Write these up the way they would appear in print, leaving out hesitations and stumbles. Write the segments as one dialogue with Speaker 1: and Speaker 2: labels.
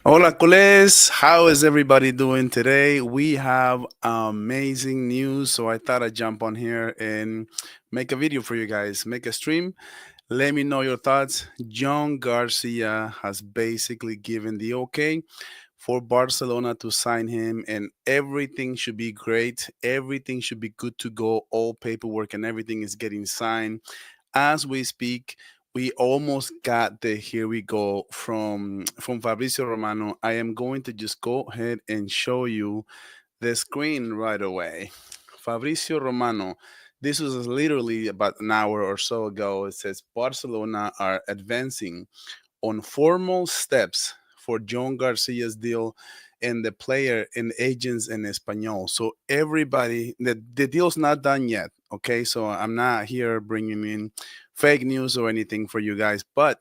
Speaker 1: Hola, culés. How is everybody doing today? We have amazing news, so I thought I'd jump on here and make a video for you guys, make a stream. Let me know your thoughts. Joan Garcia has basically given the okay for Barcelona to sign him, and everything should be great. Everything should be good to go. All paperwork and everything is getting signed as we speak. We almost got the here we go from Fabrizio Romano. I am going to just go ahead and show you the screen right away. Fabrizio Romano. This was literally about an hour or so ago. It says Barcelona are advancing on formal steps for Joan Garcia's deal and the player and agents in Espanol. So everybody, the deal's not done yet. Okay, so I'm not here bringing in fake news or anything for you guys, but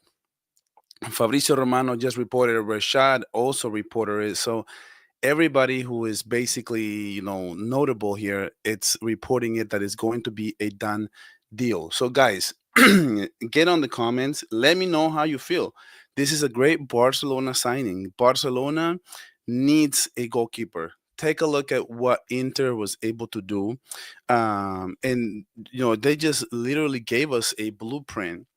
Speaker 1: Fabricio Romano just reported it. Rashad also reported it. So everybody who is basically, notable here, it's reporting it that it's going to be a done deal. So guys, get on the comments. Let me know how you feel. This is a great Barcelona signing. Barcelona needs a goalkeeper. Take a look at what Inter was able to do. And, they just literally gave us a blueprint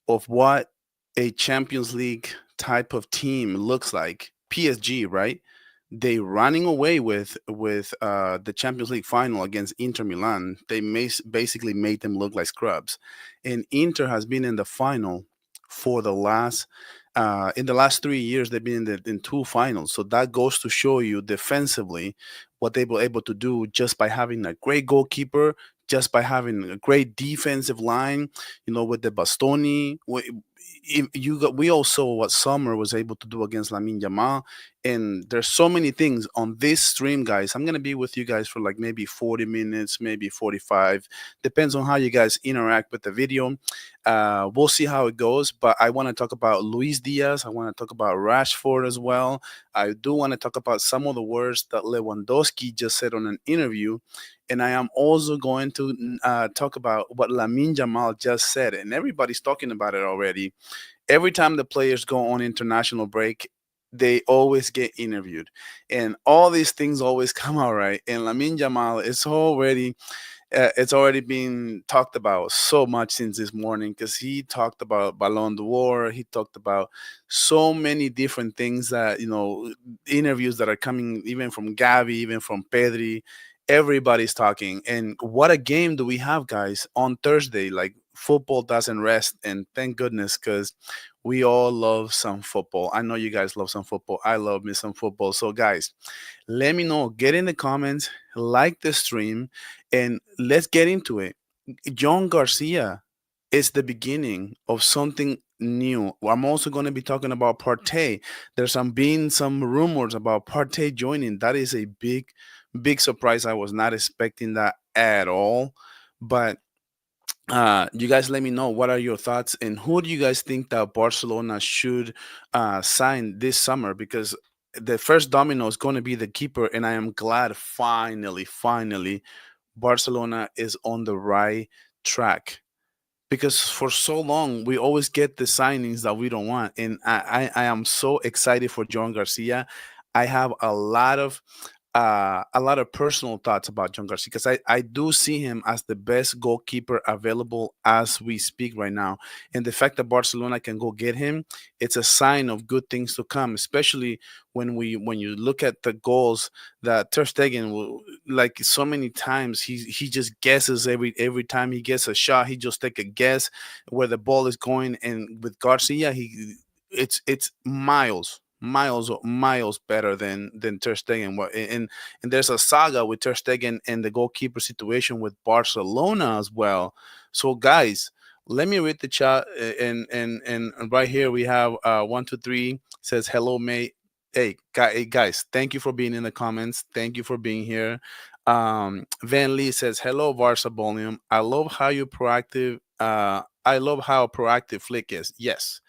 Speaker 1: of what a Champions League type of team looks like. PSG, right? They running away with the Champions League final against Inter Milan. They basically made them look like scrubs, and Inter has been in the final for the last in the last 3 years. They've been in two finals, so that goes to show you defensively what they were able to do just by having a great goalkeeper, just by having a great defensive line, with the Bastoni. We all saw what Summer was able to do against Lamine Yamal, and there's so many things on this stream, guys. I'm gonna be with you guys for like maybe 40 minutes, maybe 45. Depends on how you guys interact with the video. We'll see how it goes. But I want to talk about Luis Diaz. I want to talk about Rashford as well. I do want to talk about some of the words that Lewandowski just said on an interview. And I am also going to talk about what Lamine Jamal just said. And everybody's talking about it already. Every time the players go on international break, they always get interviewed. And all these things always come out right. And Lamine Jamal is already it's already been talked about so much since this morning because he talked about Ballon d'Or. He talked about so many different things that, interviews that are coming even from Gavi, even from Pedri. Everybody's talking. And what a game do we have, guys, on Thursday? Like, football doesn't rest. And thank goodness, because we all love some football. I know you guys love some football. I love me some football. So, guys, let me know. Get in the comments, like the stream, and let's get into it. John Garcia is the beginning of something new. I'm also going to be talking about Partey. There's been some rumors about Partey joining. That is a big surprise. I was not expecting that at all. But you guys let me know what are your thoughts, and who do you guys think that Barcelona should sign this summer, because the first domino is going to be the keeper, and I am glad finally Barcelona is on the right track, because for so long we always get the signings that we don't want, and I am so excited for John Garcia. I have a lot of personal thoughts about John Garcia, because I do see him as the best goalkeeper available as we speak right now. And the fact that Barcelona can go get him, it's a sign of good things to come, especially when you look at the goals that Ter Stegen will, like so many times he just guesses every time he gets a shot, he just take a guess where the ball is going. And with Garcia, it's miles better than Ter Stegen. And there's a saga with Ter Stegen and the goalkeeper situation with Barcelona as well. So guys, let me read the chat. And right here we have 123 says hello mate. Hey guys, thank you for being in the comments. Thank you for being here. Van Lee says hello Barca volume. I love how proactive Flick is. Yes,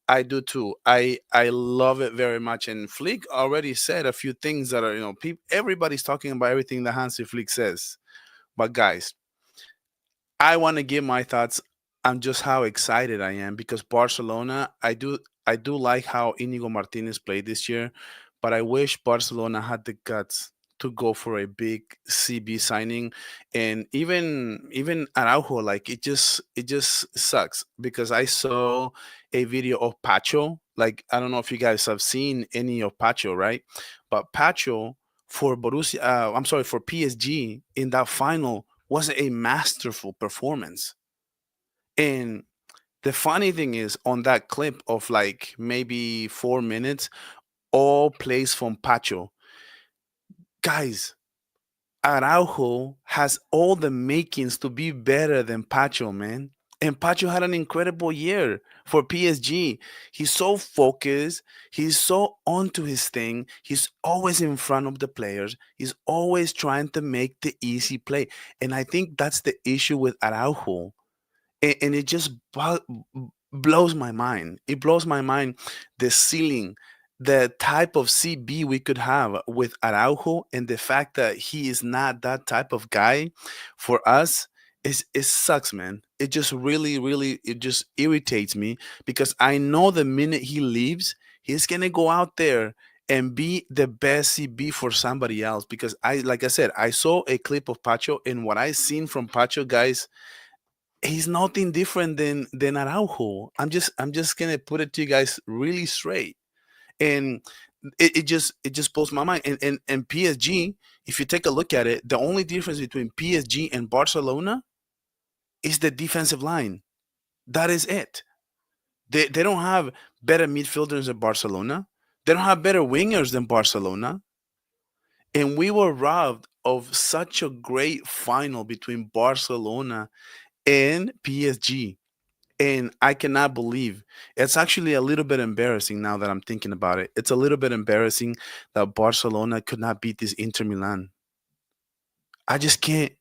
Speaker 1: I do too. I love it very much. And Flick already said a few things that are, everybody's talking about everything that Hansi Flick says. But guys, I want to give my thoughts on just how excited I am, because Barcelona, I do like how Inigo Martinez played this year, but I wish Barcelona had the guts to go for a big CB signing, and even Araujo, like it just sucks because I saw a video of Pacho. Like I don't know if you guys have seen any of Pacho, right? But Pacho for Borussia, I'm sorry, for PSG in that final was a masterful performance. And the funny thing is, on that clip of like maybe 4 minutes, all plays from Pacho. Guys, Araujo has all the makings to be better than Pacho, man. And Pacho had an incredible year for PSG. He's so focused. He's so onto his thing. He's always in front of the players. He's always trying to make the easy play. And I think that's the issue with Araujo, and it just blows my mind. It blows my mind, the ceiling, the type of CB we could have with Araujo, and the fact that he is not that type of guy for us. It sucks, man. It just really, really, it just irritates me because I know the minute he leaves, he's gonna go out there and be the best CB for somebody else. Because like I said, I saw a clip of Pacho, and what I seen from Pacho, guys, he's nothing different than Araujo. I'm just gonna put it to you guys really straight, and it just blows my mind. And PSG, if you take a look at it, the only difference between PSG and Barcelona is the defensive line. That is it. They don't have better midfielders than Barcelona. They don't have better wingers than Barcelona, and we were robbed of such a great final between Barcelona and PSG. And I cannot believe, it's actually a little bit embarrassing now that I'm thinking about it. It's a little bit embarrassing that Barcelona could not beat this Inter Milan. I just can't.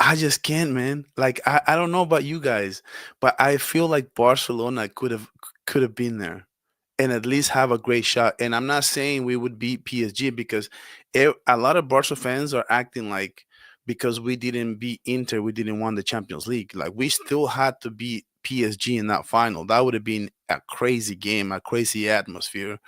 Speaker 1: I just can't, man. Like I don't know about you guys, but I feel like Barcelona could have been there and at least have a great shot. And I'm not saying we would beat PSG because a lot of Barca fans are acting like because we didn't beat Inter, we didn't win the Champions League. Like we still had to beat PSG in that final. That would have been a crazy game, a crazy atmosphere,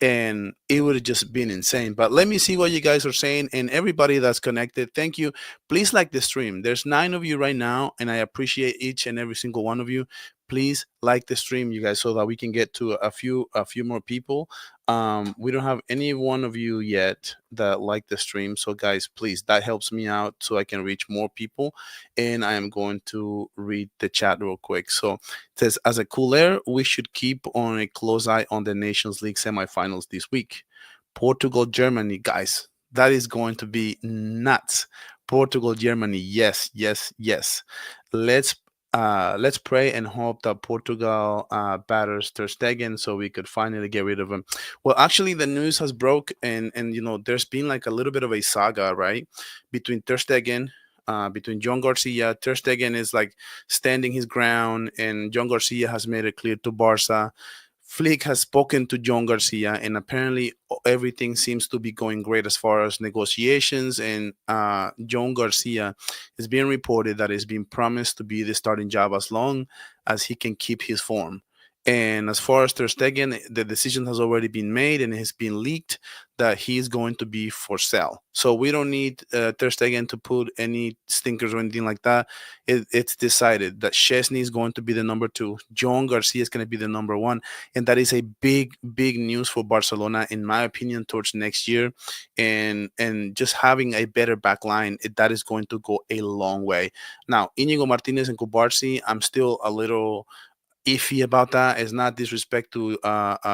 Speaker 1: and it would have just been insane. But let me see what you guys are saying, and everybody that's connected, thank you. Please like the stream. There's 9 of you right now, and I appreciate each and every single one of you. Please like the stream, you guys, so that we can get to a few more people. We don't have any one of you yet that like the stream, so guys, please, that helps me out so I can reach more people. And I am going to read the chat real quick. So it says, as a cooler, we should keep on a close eye on the Nations League semifinals this week. Portugal, Germany, guys, that is going to be nuts. Portugal, Germany, yes, yes, yes. Let's let's pray and hope that Portugal batters Ter Stegen so we could finally get rid of him. Well, actually, the news has broke, and there's been like a little bit of a saga, right, between Ter Stegen. Between Joan Garcia, Ter Stegen is like standing his ground, and Joan Garcia has made it clear to Barca. Flick has spoken to Joan Garcia, and apparently everything seems to be going great as far as negotiations. And Joan Garcia is being reported that is being promised to be the starting job as long as he can keep his form. And as far as Ter Stegen, the decision has already been made and it has been leaked that he is going to be for sale. So we don't need Ter Stegen to put any stinkers or anything like that. It's decided that Chesney is going to be the number 2. Joan Garcia is going to be the number 1, and that is a big, big news for Barcelona, in my opinion, towards next year. And just having a better back line, that is going to go a long way. Now, Inigo Martinez and Kubarsi, I'm still a little iffy about that. It's not disrespect to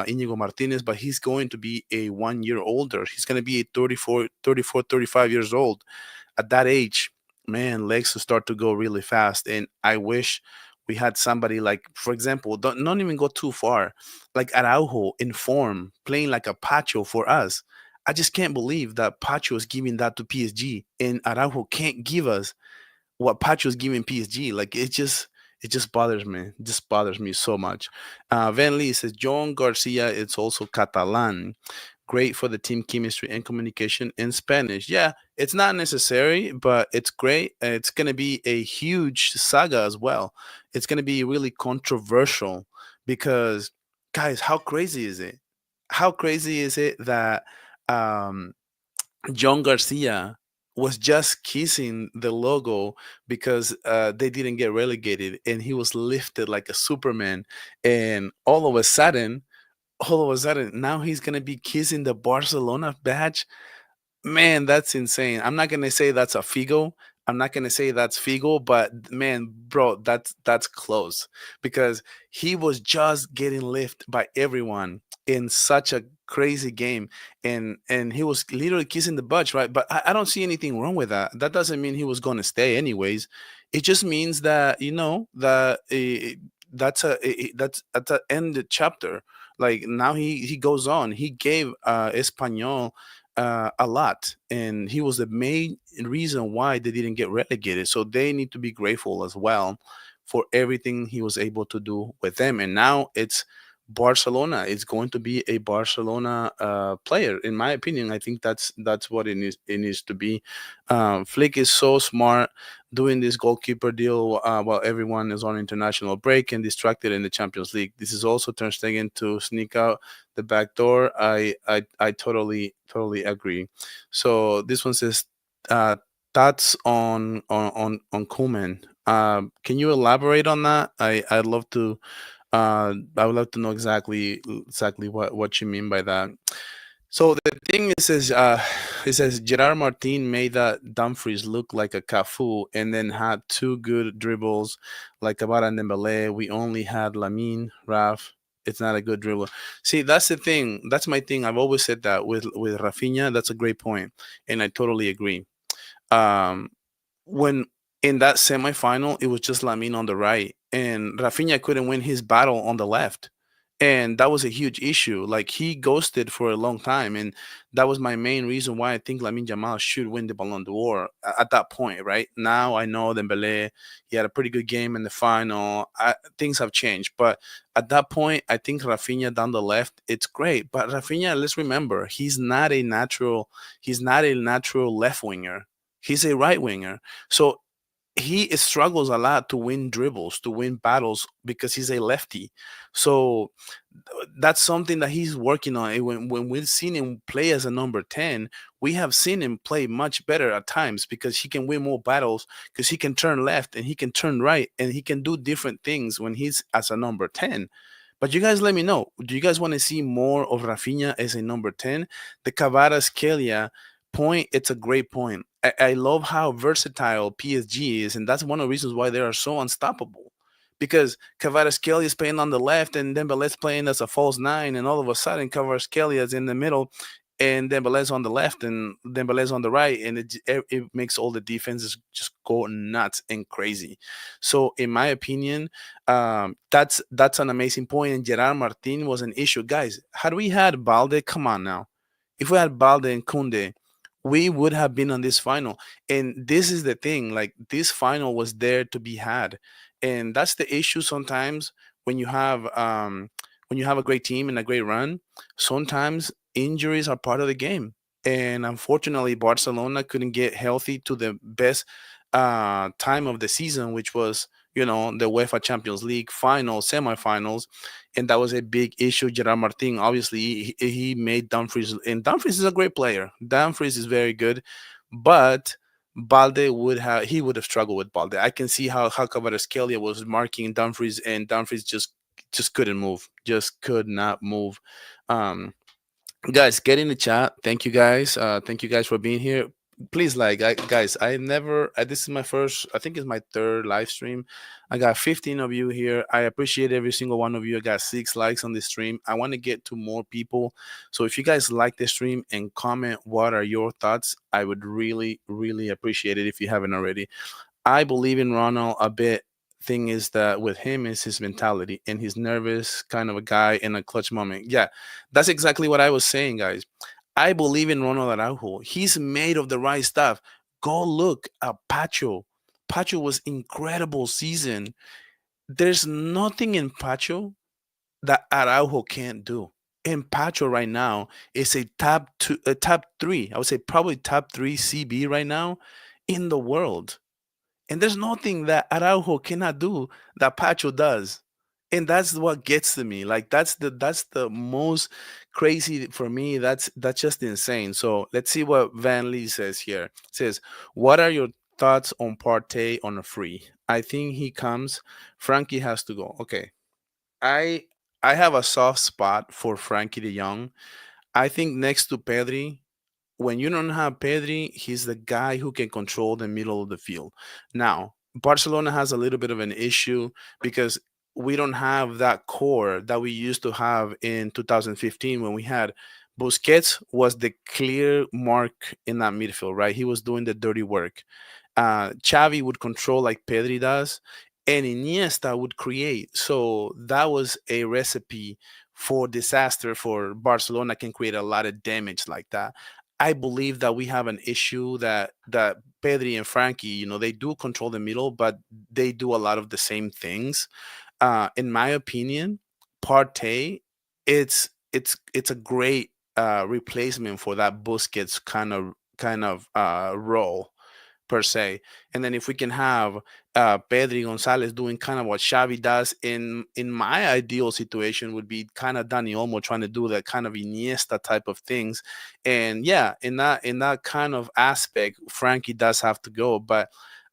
Speaker 1: Inigo Martinez, but he's going to be a 1 year older. He's going to be a 35 years old. At that age, man, legs to start to go really fast. And I wish we had somebody like, for example, don't even go too far, like Araujo in form, playing like a Pacho for us. I just can't believe that Pacho is giving that to PSG and Araujo can't give us what Pacho's giving PSG. Like it just bothers me. It just bothers me so much. Van Lee says John Garcia. It's also Catalan. Great for the team chemistry and communication in Spanish. Yeah, it's not necessary, but it's great. It's gonna be a huge saga as well. It's gonna be really controversial because guys, how crazy is it? How crazy is it that um, Joan Garcia was just kissing the logo because they didn't get relegated, and he was lifted like a Superman, and all of a sudden, now he's gonna be kissing the Barcelona badge. Man, that's insane. I'm not gonna say that's a Figo. I'm not gonna say that's Figo, but man, bro, that's close because he was just getting lifted by everyone in such a crazy game, and he was literally kissing the butt, right? But I don't see anything wrong with that. That doesn't mean he was gonna stay anyways. It just means that that that's a ended chapter. Like now he goes on. He gave Espanyol a lot, and he was the main reason why they didn't get relegated. So they need to be grateful as well for everything he was able to do with them. And now it's Barcelona. It's going to be a Barcelona player, in my opinion. I think that's what it needs. It needs to be. Flick is so smart doing this goalkeeper deal while everyone is on international break and distracted in the Champions League. This is also Ter Stegen to sneak out the back door. I totally agree. So this one says thoughts on Koeman. Can you elaborate on that? I would love to know exactly what you mean by that. So the thing is, it says Gerard Martin made that Dumfries look like a Cafu, and then had two good dribbles like Kabara and Dembele. We only had Lamine, Raf. It's not a good dribble. See, that's the thing. That's my thing. I've always said that with Rafinha. That's a great point, and I totally agree. Um, when in that semifinal, it was just Lamine on the right, and Rafinha couldn't win his battle on the left. And that was a huge issue. Like he ghosted for a long time, and that was my main reason why I think Lamine Yamal should win the Ballon d'Or at that point. Right now, I know Dembele, he had a pretty good game in the final. Things have changed, but at that point, I think Rafinha down the left, it's great. But Rafinha, let's remember, he's not a natural left winger. He's a right winger. So he struggles a lot to win dribbles, to win battles because he's a lefty. So that's something that he's working on. And when we've seen him play as a number 10, we have seen him play much better at times because he can win more battles, because he can turn left and he can turn right and he can do different things when he's as a number 10. But you guys let me know. Do you guys want to see more of Rafinha as a number 10? The Kvaratskhelia point, it's a great point. I love how versatile PSG is, and that's one of the reasons why they are so unstoppable. Because Kvaratskhelia is playing on the left, and Dembele's playing as a false nine, and all of a sudden Kvaratskhelia is in the middle, and Dembele's on the left, and Dembele's on the right, and it makes all the defenses just go nuts and crazy. So, in my opinion, that's an amazing point. And Gerard Martin was an issue, guys. Had we had Balde, come on now, if we had Balde and Kunde, we would have been on this final. And this is the thing, like this final was there to be had. And that's the issue sometimes when you have a great team and a great run, sometimes injuries are part of the game. And unfortunately, Barcelona couldn't get healthy to the best time of the season, which was, the UEFA Champions League final, semifinals, and that was a big issue. Gerard Martin, obviously, he made Dumfries, and Dumfries is a great player. Dumfries is very good, but Balde would have struggled with Balde. I can see how Kvaratskhelia was marking Dumfries, and Dumfries just couldn't move, just could not move. Um, Guys, get in the chat. Thank you guys. Thank you guys for being here. Please, guys, I never this is my first, I think it's my third live stream. I got 15 of you here. I appreciate every single one of you. I got 6 likes on this stream. I want to get to more people. So if you guys like this stream and comment what are your thoughts, I would really appreciate it if you haven't already. I believe in Ronald a bit. Thing is that with him is his mentality, and he's nervous kind of a guy in a clutch moment. Yeah, that's exactly what I was saying, guys. I believe in Ronald Araujo. He's made of the right stuff. Go look at Pacho. Pacho was incredible season. There's nothing in Pacho that Araujo can't do. And Pacho right now is a top three. I would say probably top three CB right now in the world. And there's nothing that Araujo cannot do that Pacho does. And that's what gets to me. Like that's the most crazy for me. That's just insane. So let's see what Van Lee says here. It says, what are your thoughts on Partey on a free? I think he comes. Frankie has to go. Okay. I I have a soft spot for Frankie de Jong. I think next to Pedri, when you don't have Pedri, he's the guy who can control the middle of the field. Now, Barcelona has a little bit of an issue because we don't have that core that we used to have in 2015 when we had Busquets was the clear mark in that midfield, right? He was doing the dirty work. Xavi would control like Pedri does, and Iniesta would create. So that was a recipe for disaster for Barcelona. Can create a lot of damage like that. I believe that we have an issue that Pedri and Frankie, they do control the middle, but they do a lot of the same things. In my opinion, Partey, it's a great replacement for that Busquets kind of role per se. And then if we can have Pedri Gonzalez doing kind of what Xavi does in my ideal situation would be kind of Dani Olmo trying to do that kind of Iniesta type of things. And yeah, in that kind of aspect, Frankie does have to go. But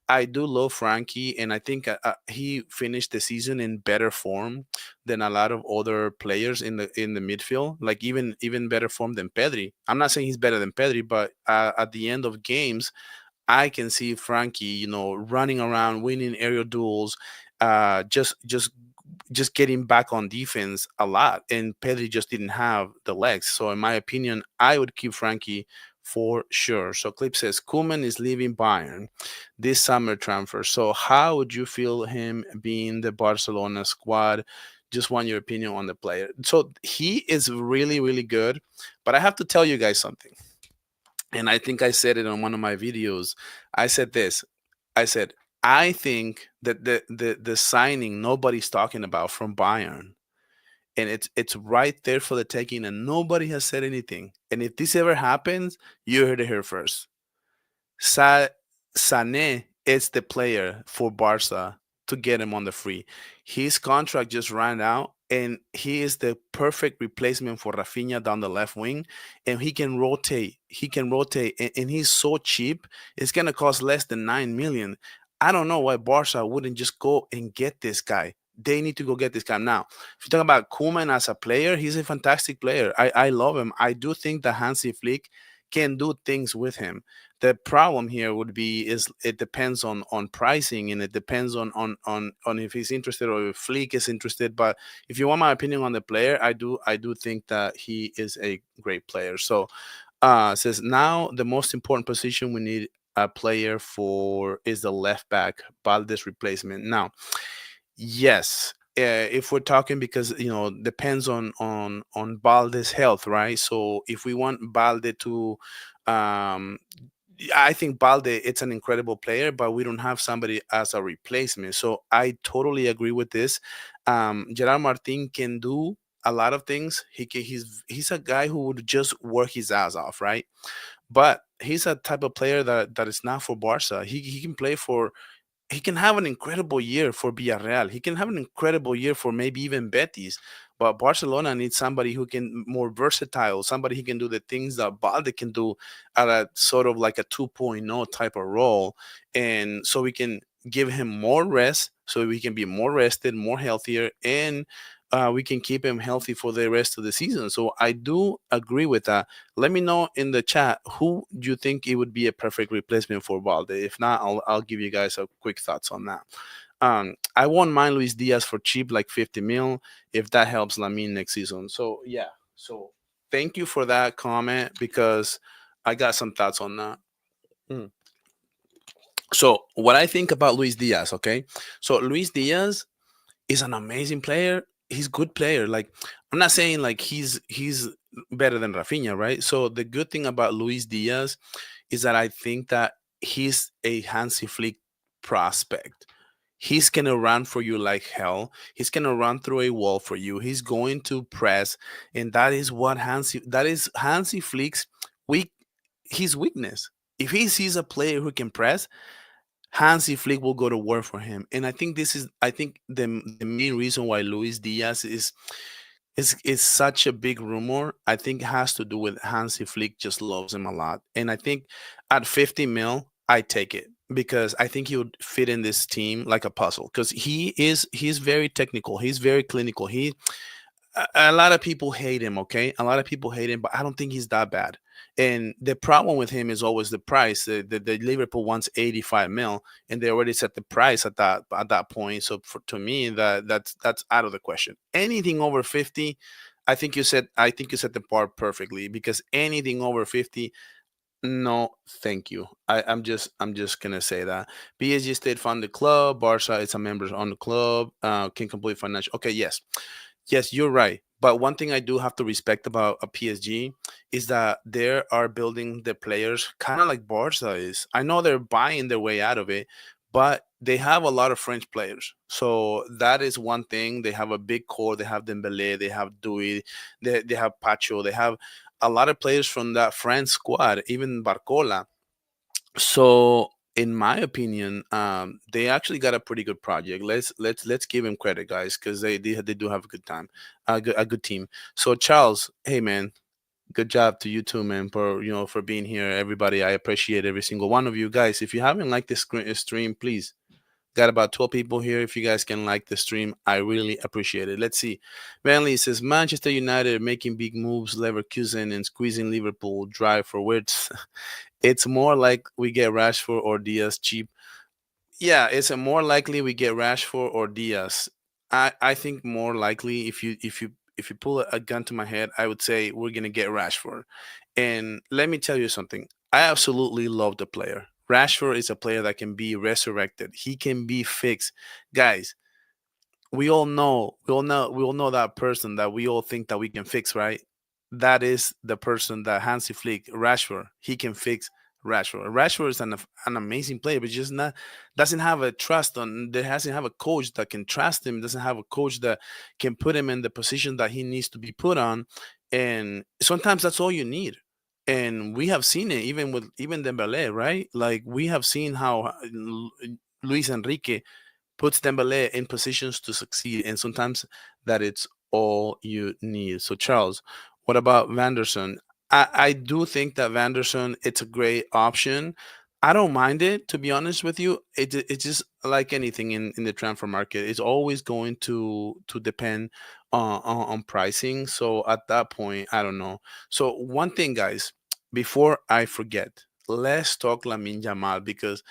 Speaker 1: I do love Frankie, and I think he finished the season in better form than a lot of other players in the midfield. Like even better form than Pedri. I'm not saying he's better than Pedri, but at the end of games, I can see Frankie, running around, winning aerial duels, just getting back on defense a lot. And Pedri just didn't have the legs. So in my opinion, I would keep Frankie for sure. So Clip says Koeman is leaving Bayern this summer transfer. So how would you feel him being the Barcelona squad? Just want your opinion on the player. So he is really, really good. But I have to tell you guys something, and I think I said it on one of my videos. I said this. I said I think that the signing nobody's talking about from Bayern, and it's right there for the taking, and nobody has said anything. And if this ever happens, you heard it here first. Sa- Sané is the player for Barca to get him on the free. His contract just ran out, and he is the perfect replacement for Rafinha down the left wing. And he can rotate. He can rotate, and he's so cheap. It's gonna cost less than 9 million. I don't know why Barca wouldn't just go and get this guy. They need to go get this guy now. If you talk about Koeman as a player, he's a fantastic player. I love him. I do think that Hansi Flick can do things with him. The problem here would be is it depends on pricing, and it depends on if he's interested or if Fleek is interested. But if you want my opinion on the player, I do think that he is a great player. So says now the most important position we need a player for is the left back Balde's replacement. Now, yes, if we're talking, because depends on Balde's health, right? So if we want Balde to um I think Balde, it's an incredible player, but we don't have somebody as a replacement. So I totally agree with this. Gerard Martin can do a lot of things. He's a guy who would just work his ass off, right? But he's a type of player that is not for Barca. He can play for, he can have an incredible year for Villarreal. He can have an incredible year for maybe even Betis. But Barcelona needs somebody who can more versatile, somebody who can do the things that Balde can do at a sort of like a 2.0 type of role. And so we can give him more rest, so we can be more rested, more healthier, and we can keep him healthy for the rest of the season. So I do agree with that. Let me know in the chat who do you think it would be a perfect replacement for Balde. If not, I'll give you guys a quick thoughts on that. I won't mind Luis Diaz for cheap, like 50 mil, if that helps Lamine next season. So yeah. So thank you for that comment, because I got some thoughts on that. Mm. So what I think about Luis Diaz, okay? So Luis Diaz is an amazing player. He's good player. Like, I'm not saying like he's better than Rafinha, right? So the good thing about Luis Diaz is that I think that he's a Hansi Flick prospect. He's gonna run for you like hell. He's gonna run through a wall for you. He's going to press, and that is Hansi Flick's weak his weakness. If he sees a player who can press, Hansi Flick will go to work for him. And I think the main reason why Luis Diaz is such a big rumor. I think it has to do with Hansi Flick just loves him a lot. And I think at 50 mil, I take it because I think he would fit in this team like a puzzle because he's very technical. He's very clinical. A lot of people hate him, okay? A lot of people hate him, but I don't think he's that bad. And the problem with him is always the price. The Liverpool wants 85 mil, and they already set the price at that point. So to me, that's out of the question. Anything over 50, I think you said the part perfectly because anything over 50, no, thank you. I'm just gonna say that PSG state fund the club. Barca is a member on the club. Can complete financial. Okay, yes. Yes, you're right. But one thing I do have to respect about a PSG is that they are building the players kind of like Barca is. I know they're buying their way out of it, but they have a lot of French players. So that is one thing. They have a big core. They have Dembele, they have Dui, they have Pacho, they have a lot of players from that French squad, even Barcola. So in my opinion, they actually got a pretty good project. Let's give him credit, guys, because they do have a good time, a good team. So Charles, hey man, good job to you too, man, for for being here. Everybody, I appreciate every single one of you guys. If you haven't liked this stream, please. Got about 12 people here. If you guys can like the stream, I really appreciate it. Let's see. Manley says Manchester United making big moves, Leverkusen and squeezing Liverpool drive for words. It's more like we get Rashford or Diaz cheap. Yeah, it's a more likely we get Rashford or Diaz. I think more likely if you pull a gun to my head, I would say we're gonna get Rashford. And let me tell you something. I absolutely love the player. Rashford is a player that can be resurrected. He can be fixed. Guys, we all know that person that we all think that we can fix, right? That is the person that Hansi Flick, Rashford, he can fix Rashford. Rashford is an amazing player, but just not doesn't have a trust on. There hasn't have a coach that can trust him. Doesn't have a coach that can put him in the position that he needs to be put on. And sometimes that's all you need. And we have seen it even with even Dembele, right? Like we have seen how Luis Enrique puts Dembele in positions to succeed, and sometimes that it's all you need. So, Charles, what about Vanderson? I do think that Vanderson it's a great option. I don't mind it, to be honest with you. It's just like anything in the transfer market. It's always going to depend on pricing. So at that point, I don't know. So one thing, guys, before I forget, let's talk Lamine Yamal because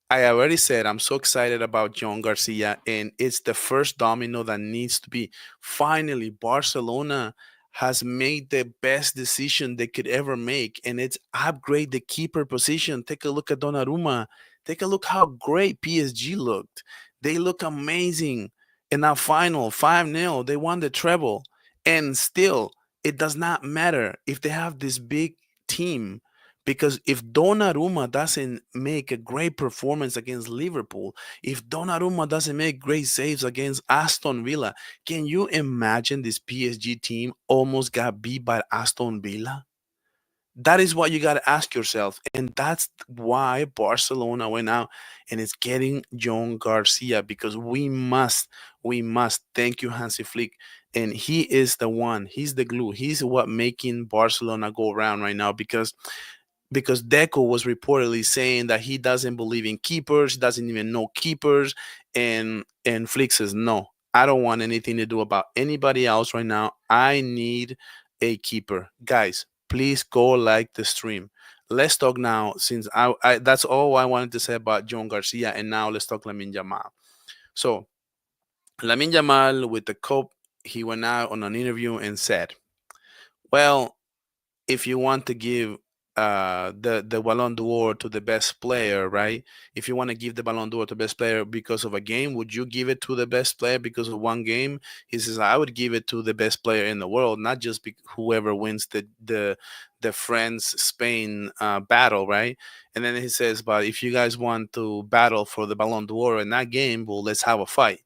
Speaker 1: I already said I'm so excited about Joan Garcia, and it's the first domino that needs to be. Finally, Barcelona has made the best decision they could ever make, and it's upgrade the keeper position. Take a look at Donnarumma. Take a look how great PSG looked. They look amazing. In that final 5-0, they won the treble. And still, it does not matter if they have this big team because if Donnarumma doesn't make a great performance against Liverpool, if Donnarumma doesn't make great saves against Aston Villa, can you imagine this PSG team almost got beat by Aston Villa? That is what you got to ask yourself. And that's why Barcelona went out and it's getting Joan Garcia because we must thank you, Hansi Flick. And he is the one, he's the glue, he's what making Barcelona go around right now because Deco was reportedly saying that he doesn't believe in keepers, doesn't even know keepers, and Flick says no. I don't want anything to do about anybody else right now. I need a keeper. Guys, please go like the stream. Let's talk now since I that's all I wanted to say about John Garcia and now let's talk Lamine Yamal. So, Lamine Yamal with the Cope, he went out on an interview and said, "Well, if you want to give the Ballon d'Or to the best player, right? If you want to give the Ballon d'Or to best player because of a game, would you give it to the best player because of one game?" He says, "I would give it to the best player in the world, not just whoever wins the France Spain battle, right?" And then he says, "But if you guys want to battle for the Ballon d'Or in that game, well, let's have a fight."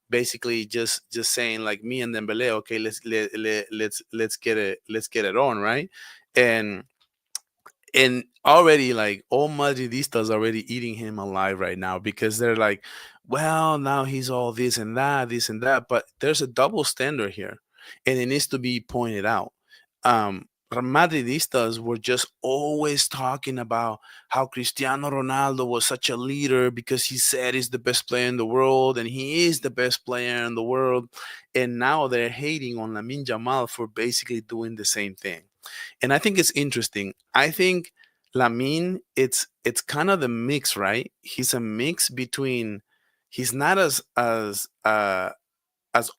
Speaker 1: Basically just saying like me and Dembele, okay, let's get it on, right? And And already, like, all Madridistas already eating him alive right now because they're like, well, now he's all this and that. But there's a double standard here, and it needs to be pointed out. Madridistas were just always talking about how Cristiano Ronaldo was such a leader because he said he's the best player in the world, and he is the best player in the world. And now they're hating on Lamine Yamal for basically doing the same thing. And I think it's interesting. I think Lamine, it's kind of the mix, right? He's a mix between, he's not as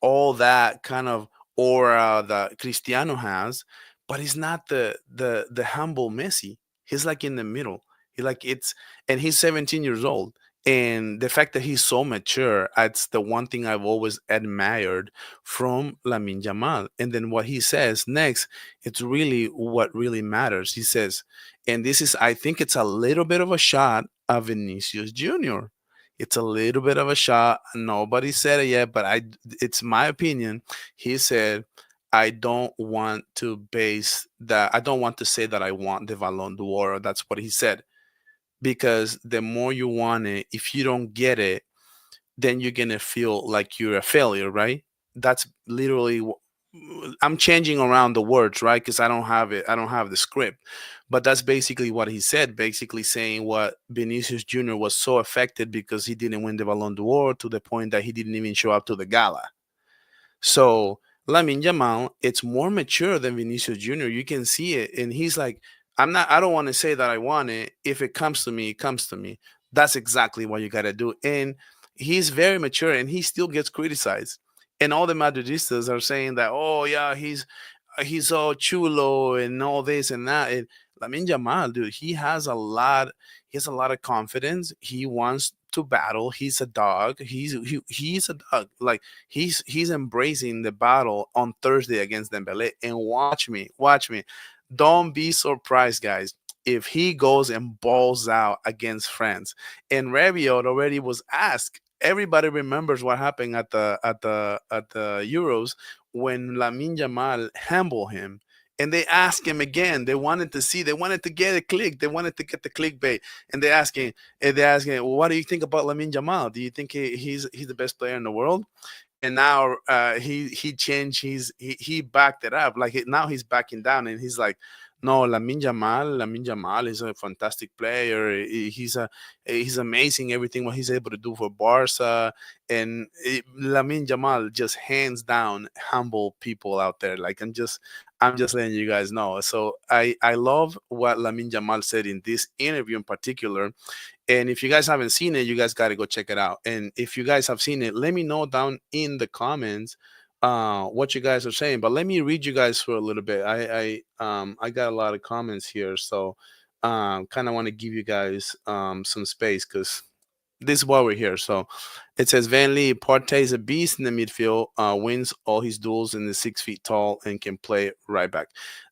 Speaker 1: all that kind of aura that Cristiano has, but he's not the humble Messi. He's like in the middle. He like it's and he's 17 years old. And the fact that he's so mature, that's the one thing I've always admired from Lamine Yamal. And then what he says next, it's really what really matters. He says, and this is, I think it's a little bit of a shot of Vinicius Jr. It's a little bit of a shot. Nobody said it yet, but it's my opinion. He said, I don't want to base that. I don't want to say that I want the Ballon d'Or. That's what he said. Because the more you want it, if you don't get it, then you're gonna feel like you're a failure, right? That's literally. I'm changing around the words, right? Because I don't have it. I don't have the script, but that's basically what he said. Basically saying what Vinicius Jr. was so affected because he didn't win the Ballon d'Or to the point that he didn't even show up to the gala. So Lamine Yamal, it's more mature than Vinicius Jr. You can see it, and he's like, "I'm not. I don't want to say that I want it. If it comes to me, it comes to me." That's exactly what you got to do. And he's very mature, and he still gets criticized. And all the Madridistas are saying that, "Oh yeah, he's all chulo and all this and that." And Lamine Yamal, dude, he has a lot. He has a lot of confidence. He wants to battle. He's a dog. He's a dog. Like he's embracing the battle on Thursday against Dembele. And watch me. Don't be surprised, guys, if he goes and balls out against France. And Rabiot already was asked. Everybody remembers what happened at the Euros when Lamine Yamal humbled him. And they asked him again. They wanted to see. They wanted to get a click. They wanted to get the clickbait. And they asking, well, what do you think about Lamine Yamal? Do you think he's the best player in the world? And now he changed. He backed it up. Like now he's backing down, and he's like, no, Lamine Yamal is a fantastic player. He's amazing. Everything what he's able to do for Barca, and Lamine Yamal just hands down humble people out there. Like I'm just letting you guys know. So I love what Lamine Yamal said in this interview in particular. And if you guys haven't seen it, you guys got to go check it out. And if you guys have seen it, let me know down in the comments what you guys are saying. But let me read you guys for a little bit. I got a lot of comments here, so kind of want to give you guys some space because this is why we're here. So it says Van Lee Partey is a beast in the midfield, wins all his duels and is 6 feet tall and can play right back.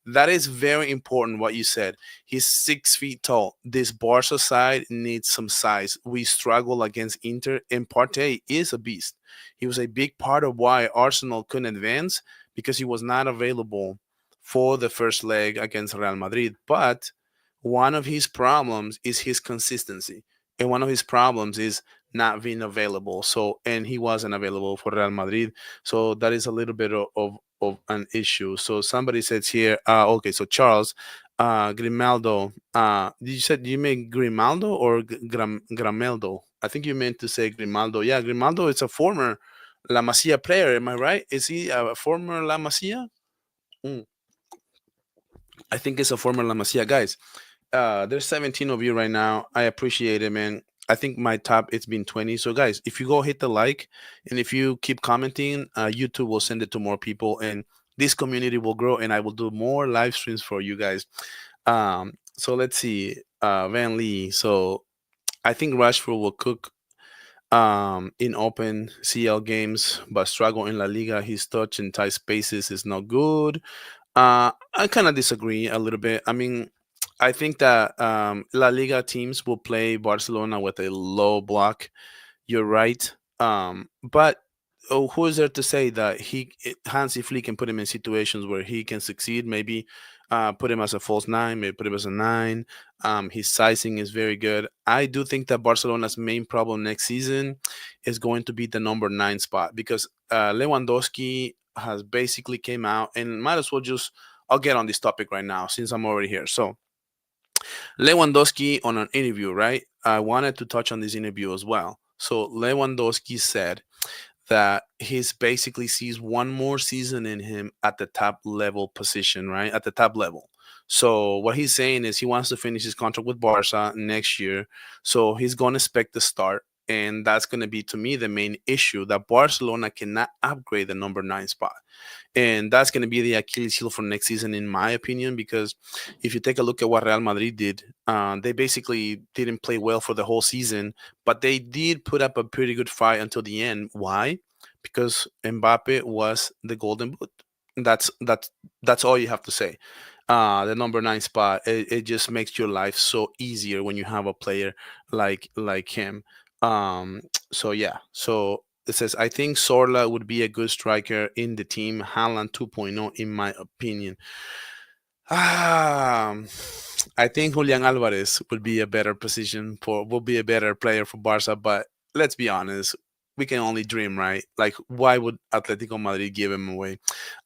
Speaker 1: That is very important what you said. He's 6 feet tall. This Barca side needs some size. We struggle against Inter, and Partey is a beast. He was a big part of why Arsenal couldn't advance because he was not available for the first leg against Real Madrid. But one of his problems is his consistency, and one of his problems is not being available. So, and he wasn't available for Real Madrid. So that is a little bit of an issue. So somebody says here, okay, so Charles, Grimaldo, did you said you mean Grimaldo or Grameldo? I think you meant to say Grimaldo. Yeah, Grimaldo is a former La Masia player. Am I right? Is he a former La Masia? Mm, I think it's a former La Masia. Guys, there's 17 of you right now. I appreciate it, man. I think my top it's been 20. So guys, if you go hit the like and if you keep commenting, YouTube will send it to more people and this community will grow and I will do more live streams for you guys. So let's see. Van Lee. So I think Rashford will cook in open CL games, but struggle in La Liga. His touch in tight spaces is not good. I kind of disagree a little bit. I mean, I think that La Liga teams will play Barcelona with a low block. You're right. But who is there to say that Hansi Flick can put him in situations where he can succeed? Maybe put him as a false nine, maybe put him as a nine. His sizing is very good. I do think that Barcelona's main problem next season is going to be the number nine spot because Lewandowski has basically came out and might as well just. I'll get on this topic right now since I'm already here. So Lewandowski on an interview, right? I wanted to touch on this interview as well. So Lewandowski said that he's basically sees one more season in him at the top level position, right? At the top level. So what he's saying is he wants to finish his contract with Barca next year. So he's going to expect the start. And that's going to be, to me, the main issue that Barcelona cannot upgrade the number nine spot. And that's going to be the Achilles heel for next season, in my opinion, because if you take a look at what Real Madrid did, they basically didn't play well for the whole season, but they did put up a pretty good fight until the end. Why? Because Mbappe was the golden boot. That's all you have to say. The number nine spot, it just makes your life so easier when you have a player like him. Um, so yeah, so it says, I think Sorla would be a good striker in the team. Haaland 2.0, in my opinion. Um, I think Julian Alvarez would be a better position will be a better player for Barca, but let's be honest. We can only dream, right? Like, why would Atletico Madrid give him away?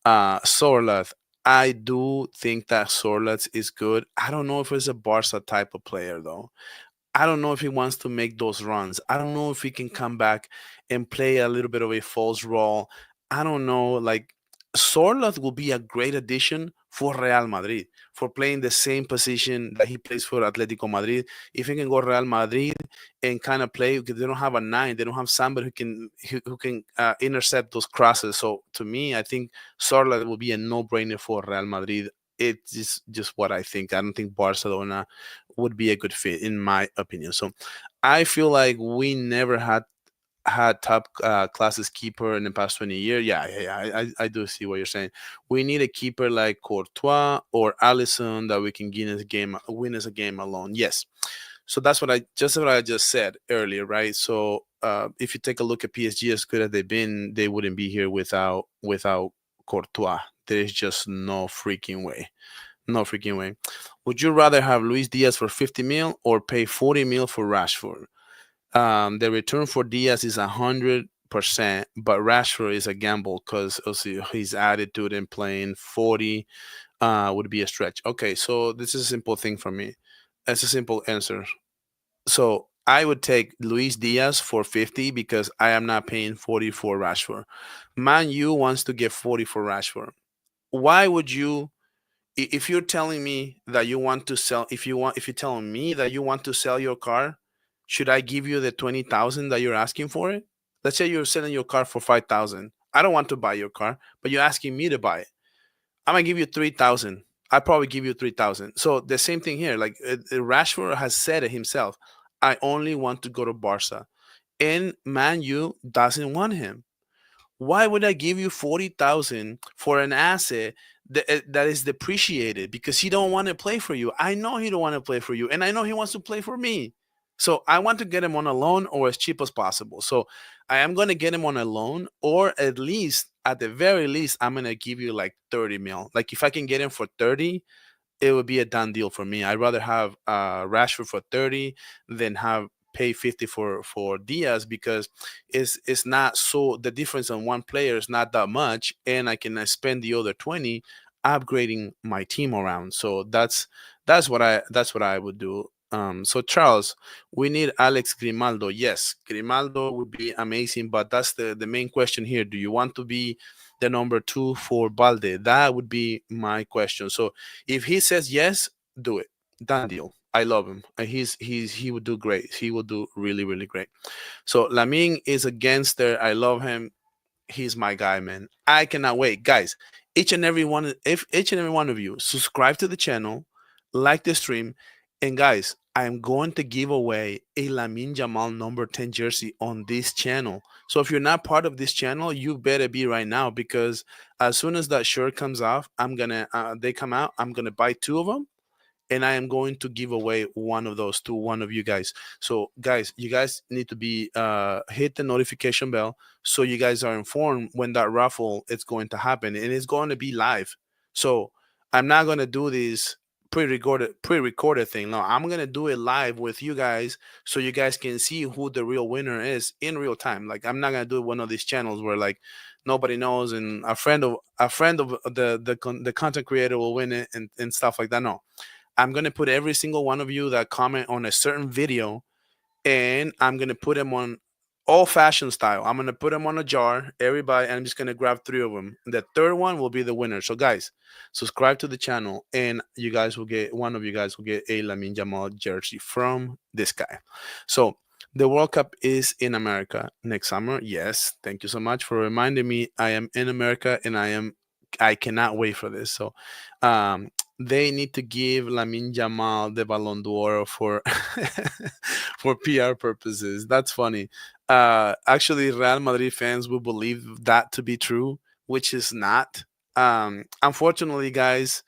Speaker 1: Sorloth, I do think that Sorloth is good. I don't know if he's a Barca type of player, though. I don't know if he wants to make those runs. I don't know if he can come back and play a little bit of a false role. I don't know. Like, Sorloth will be a great addition for Real Madrid for playing the same position that he plays for Atletico Madrid. If he can go Real Madrid and kind of play, because they don't have a nine, they don't have somebody who can intercept those crosses. So to me, I think Sorloth will be a no-brainer for Real Madrid. It's just what I think. I don't think Barcelona would be a good fit in my opinion. So I feel like we never had top classes keeper in the past 20 years. I do see what you're saying. We need a keeper like Courtois or Allison that we can win us a game alone. Yes. So that's what I just said earlier, right? So if you take a look at PSG, as good as they've been, they wouldn't be here without Courtois. There's just no freaking way. No freaking way. Would you rather have Luis Diaz for 50 mil or pay 40 mil for Rashford? The return for Diaz is 100%, but Rashford is a gamble because his attitude in playing 40 would be a stretch. Okay, so this is a simple thing for me. It's a simple answer. So I would take Luis Diaz for 50 because I am not paying 40 for Rashford. Man U wants to get 40 for Rashford. Why would you if you're telling me that you want to sell if you're telling me that you want to sell your car, should I give you the 20,000 that you're asking for it? Let's say you're selling your car for 5,000. I don't want to buy your car, but you're asking me to buy it. I'm gonna give you 3,000. I probably give you 3,000. So the same thing here. Like Rashford has said it himself. I only want to go to Barca, and Man U doesn't want him. Why would I give you 40,000 for an asset that is depreciated because he don't want to play for you? I know he don't want to play for you, and I know he wants to play for me. So I want to get him on a loan or as cheap as possible. So I am going to get him on a loan, or at least, at the very least, I'm going to give you like 30 mil. Like if I can get him for 30, it would be a done deal for me. I'd rather have Rashford for 30 than have pay 50 for Diaz because it's not so the difference on one player is not that much, and I can spend the other 20 upgrading my team around. So that's what I would do. So Charles, we need Alex Grimaldo. Yes, Grimaldo would be amazing, but that's the main question here. Do you want to be the number two for Balde? That would be my question. So if he says yes, do it. Done deal. I love him. He would do great. He will do really really great. So Lamine is a gangster. I love him. He's my guy, man. I cannot wait, guys. Each and every one of you, subscribe to the channel, like the stream, and guys, I am going to give away a Lamine Yamal number 10 jersey on this channel. So if you're not part of this channel, you better be right now because as soon as that shirt comes off, they come out. I'm gonna buy two of them and I am going to give away one of those to one of you guys. So, guys, you guys need to be hit the notification bell so you guys are informed when that raffle is going to happen, and it's going to be live. So, I'm not gonna do this pre-recorded thing. No, I'm gonna do it live with you guys so you guys can see who the real winner is in real time. Like I'm not gonna do one of these channels where like nobody knows and a friend of the content creator will win it and stuff like that. No, I'm gonna put every single one of you that comment on a certain video, and I'm gonna put them on old fashioned style. I'm gonna put them on a jar, everybody, and I'm just gonna grab three of them. The third one will be the winner. So, guys, subscribe to the channel, and you guys will get one of you guys will get a Lamine Yamal jersey from this guy. So. The World Cup is in America next summer. Yes, thank you so much for reminding me. I am in America, and I cannot wait for this. So, um, they need to give Lamine Yamal the Ballon d'Or for for PR purposes. That's funny. Actually, Real Madrid fans will believe that to be true, which is not. Unfortunately, guys,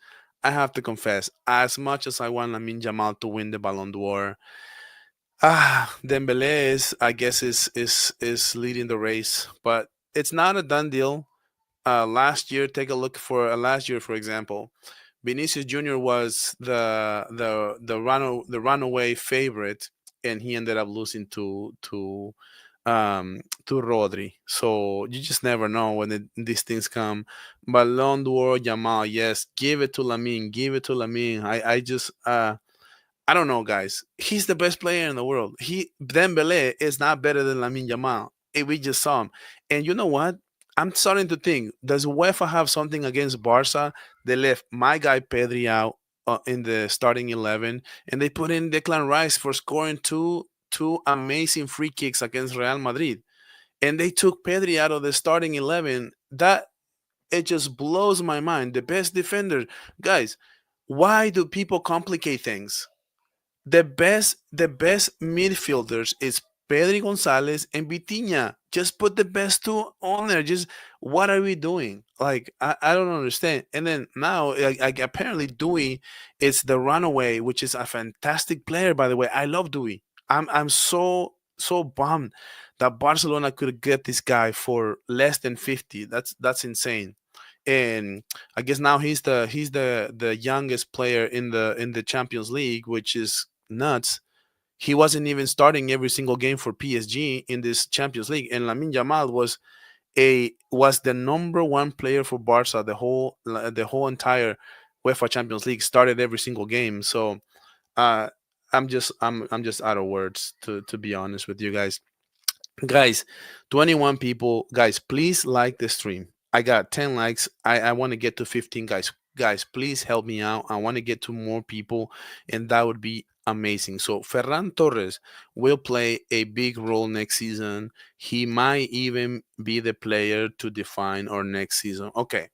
Speaker 1: I have to confess, as much as I want Lamine Yamal to win the Ballon d'Or, Dembele I guess, is leading the race, but it's not a done deal. Last year, take a look for last year, for example. Vinicius Jr. was the runaway favorite, and he ended up losing to Rodri. So you just never know when these things come. Ballon d'Or, Yamal, yes, give it to Lamine, give it to Lamine. I don't know, guys. He's the best player in the world. He Dembele is not better than Lamine Yamal. We just saw him, and you know what? I'm starting to think: does UEFA have something against Barca? They left my guy Pedri out in the starting 11, and they put in Declan Rice for scoring two amazing free kicks against Real Madrid, and they took Pedri out of the starting 11. That it just blows my mind. The best defender, guys. Why do people complicate things? The best midfielders is Pedri Gonzalez and Vitinha. Just put the best two on there. Just what are we doing? Like I don't understand. And then now like apparently Dewey is the runaway, which is a fantastic player, by the way. I love Dewey. I'm so bummed that Barcelona could get this guy for less than 50. That's insane. And I guess now he's the youngest player in the Champions League, which is nuts. He wasn't even starting every single game for PSG in this Champions League, and Lamine Yamal was the number one player for Barca the whole entire UEFA Champions League. Started every single game. So uh, I'm just out of words to be honest with you guys. Guys, 21 people. Guys, please like the stream. I got 10 likes. I want to get to 15, guys. Guys, please help me out. I want to get to more people, and that would be amazing. So, Ferran Torres will play a big role next season. He might even be the player to define our next season. Okay,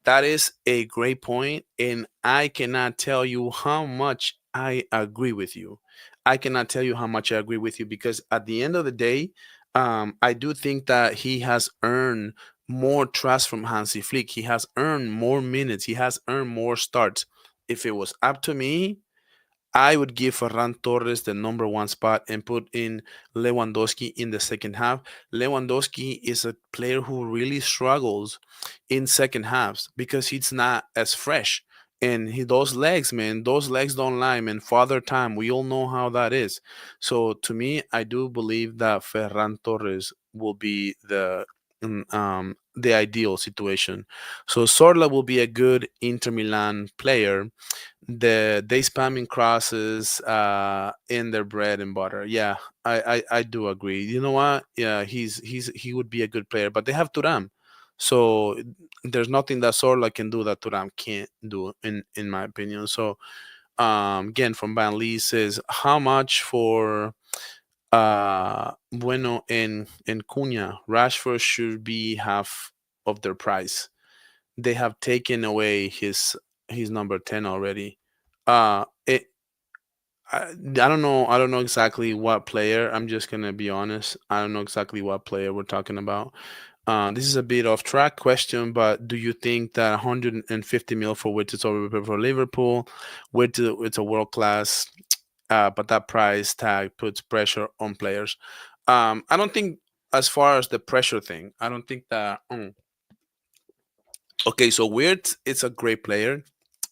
Speaker 1: that is a great point, and I cannot tell you how much I agree with you. I cannot tell you how much I agree with you because at the end of the day, I do think that he has earned more trust from Hansi Flick. He has earned more minutes. He has earned more starts. If it was up to me, I would give Ferran Torres the number one spot and put in Lewandowski in the second half. Lewandowski is a player who really struggles in second halves because he's not as fresh. And those legs, man, those legs don't lie, man. Father time, we all know how that is. So to me, I do believe that Ferran Torres will be the ideal situation. So Sorla will be a good Inter Milan player. They spamming crosses in their bread and butter. Yeah, I do agree. You know what? Yeah, he would be a good player, but they have Turam, so there's nothing that Sorla can do that Turam can't do, in my opinion. So again, from Van Lee says how much for Bueno and Cunha? Rashford should be half of their price. They have taken away his number 10 already. It I don't know. I don't know exactly what player. I'm just gonna be honest. I don't know exactly what player we're talking about. This is a bit off track question, but do you think that 150 mil for which it's over for Liverpool, which it's a world class, but that price tag puts pressure on players? I don't think as far as the pressure thing. I don't think that. Okay, so Weird, it's a great player.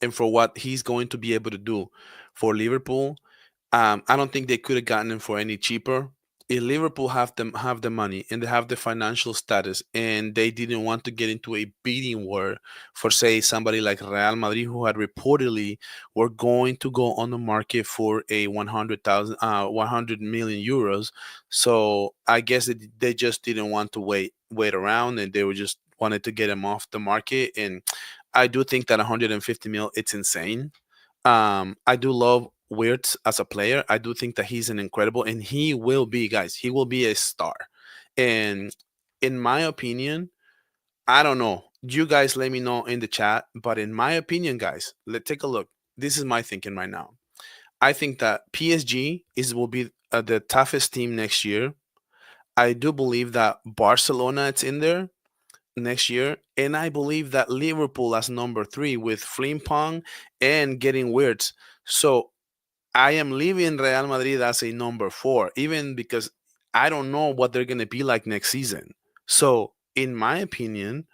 Speaker 1: and for what he's going to be able to do for Liverpool. I don't think they could have gotten him for any cheaper. If Liverpool have the money and they have the financial status, and they didn't want to get into a bidding war for, say, somebody like Real Madrid, who had reportedly were going to go on the market for a 100 million euros. So I guess they just didn't want to wait around, and they were just wanted to get him off the market. And I do think that 150 mil, it's insane. I do love Wirtz as a player. I do think that he's an incredible, and he will be, guys, he will be a star. And in my opinion, I don't know. You guys let me know in the chat. But in my opinion, guys, let's take a look. This is my thinking right now. I think that PSG will be the toughest team next year. I do believe that Barcelona is in there next year, and I believe that Liverpool as number three with Flimpong and getting Wirtz. So I am leaving Real Madrid as a number four, even because I don't know what they're going to be like next season. So, in my opinion,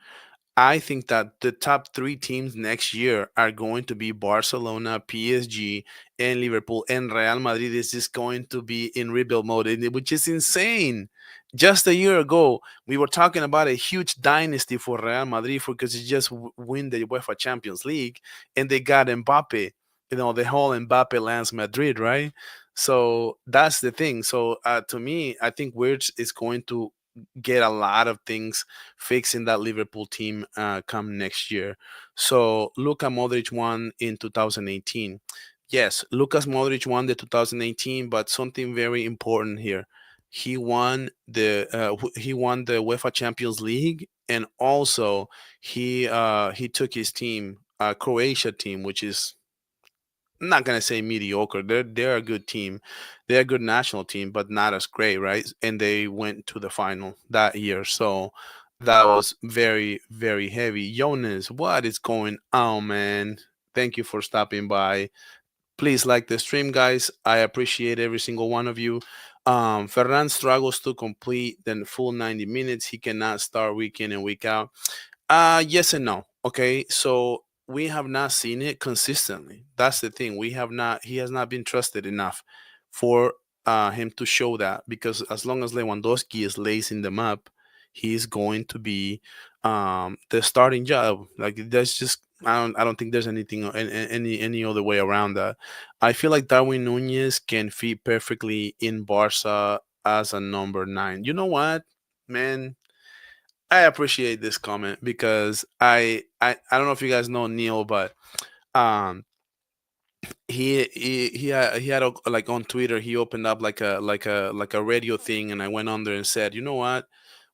Speaker 1: I think that the top three teams next year are going to be Barcelona, PSG, and Liverpool. And Real Madrid is just going to be in rebuild mode, which is insane. Just a year ago, we were talking about a huge dynasty for Real Madrid because they just win the UEFA Champions League, and they got Mbappe. You know, the whole Mbappe lands Madrid, right? So that's the thing. So to me, I think Wirtz is going to get a lot of things fixed in that Liverpool team come next year. So Luka Modric won in 2018. Yes, Lucas Modric won the 2018, but something very important here. He won the UEFA Champions League, and also he took his team, Croatia team, which is, I'm not gonna say mediocre. They're a good team. They're a good national team, but not as great, right? And they went to the final that year. So that was very, very heavy. Jonas, what is going on, man? Thank you for stopping by. Please like the stream, guys. I appreciate every single one of you. Ferran struggles to complete the full 90 minutes. He cannot start week in and week out. Yes and no. Okay, so we have not seen it consistently. That's the thing. We have not. He has not been trusted enough for him to show that. Because as long as Lewandowski is lacing them up, he's going to be the starting job. Like there's just, I don't think there's anything any other way around that. I feel like Darwin Nunez can fit perfectly in Barca as a number nine. You know what, man? I appreciate this comment because I don't know if you guys know Neil, but um he had like on Twitter, he opened up like a radio thing, and I went on there and said, you know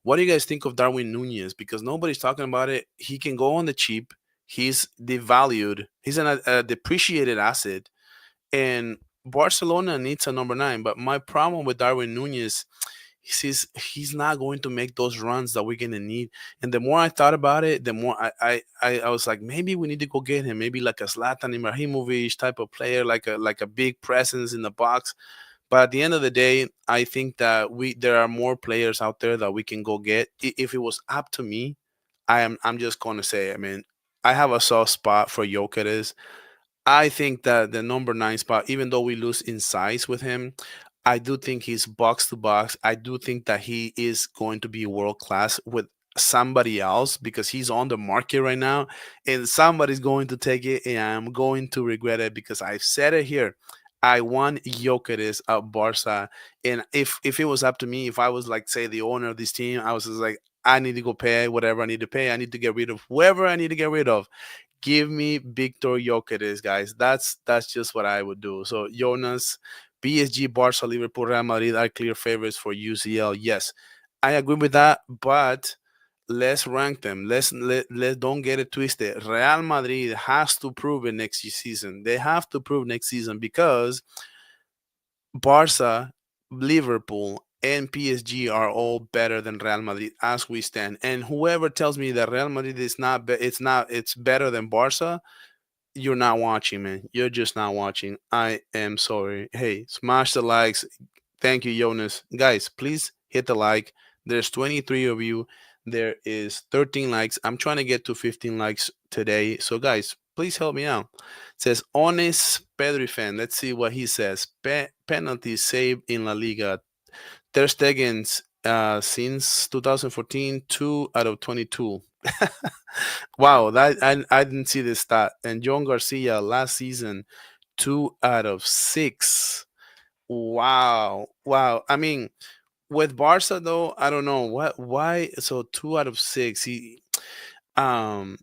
Speaker 1: what do you guys think of Darwin Nunez? Because nobody's talking about it. He can go on the cheap. He's devalued. He's a depreciated asset, and Barcelona needs a number nine. But my problem with Darwin Nunez, he's not going to make those runs that we're gonna need. And the more I thought about it, the more I was like, maybe we need to go get him, maybe like a Zlatan Ibrahimovic type of player, like a big presence in the box. But at the end of the day, I think that there are more players out there that we can go get. If it was up to me, I'm just gonna say, I mean, I have a soft spot for Jokeres. I think that the number nine spot, even though we lose in size with him, I do think he's box to box. I do think that he is going to be world class with somebody else because he's on the market right now, and somebody's going to take it, and I'm going to regret it because I've said it here. I want Jokeres at Barca, and if it was up to me, if I was like, say, the owner of this team, I was just like, I need to go pay whatever I need to pay. I need to get rid of whoever I need to get rid of. Give me Victor Jokeres, guys. That's just what I would do. So Jonas, PSG, Barca, Liverpool, Real Madrid are clear favorites for UCL. Yes, I agree with that, but let's rank them. Let's don't get it twisted. Real Madrid has to prove it next season. They have to prove next season because Barca, Liverpool, and PSG are all better than Real Madrid as we stand. And whoever tells me that Real Madrid is not, it's better than Barca, you're not watching, man. You're just not watching. I am sorry. Hey, smash the likes. Thank you, Jonas. Guys, please hit the like. There's 23 of you. There is 13 likes. I'm trying to get to 15 likes today. So, guys, Please help me out. It says honest Pedri fan. Let's see what he says. Penalty saved in La Liga. Ter Stegen's since 2014, 2 out of 22. Wow, that I didn't see this stat. And Joan Garcia last season, 2 out of 6. Wow, wow. I mean, with Barca though, I don't know what why. So 2 out of 6.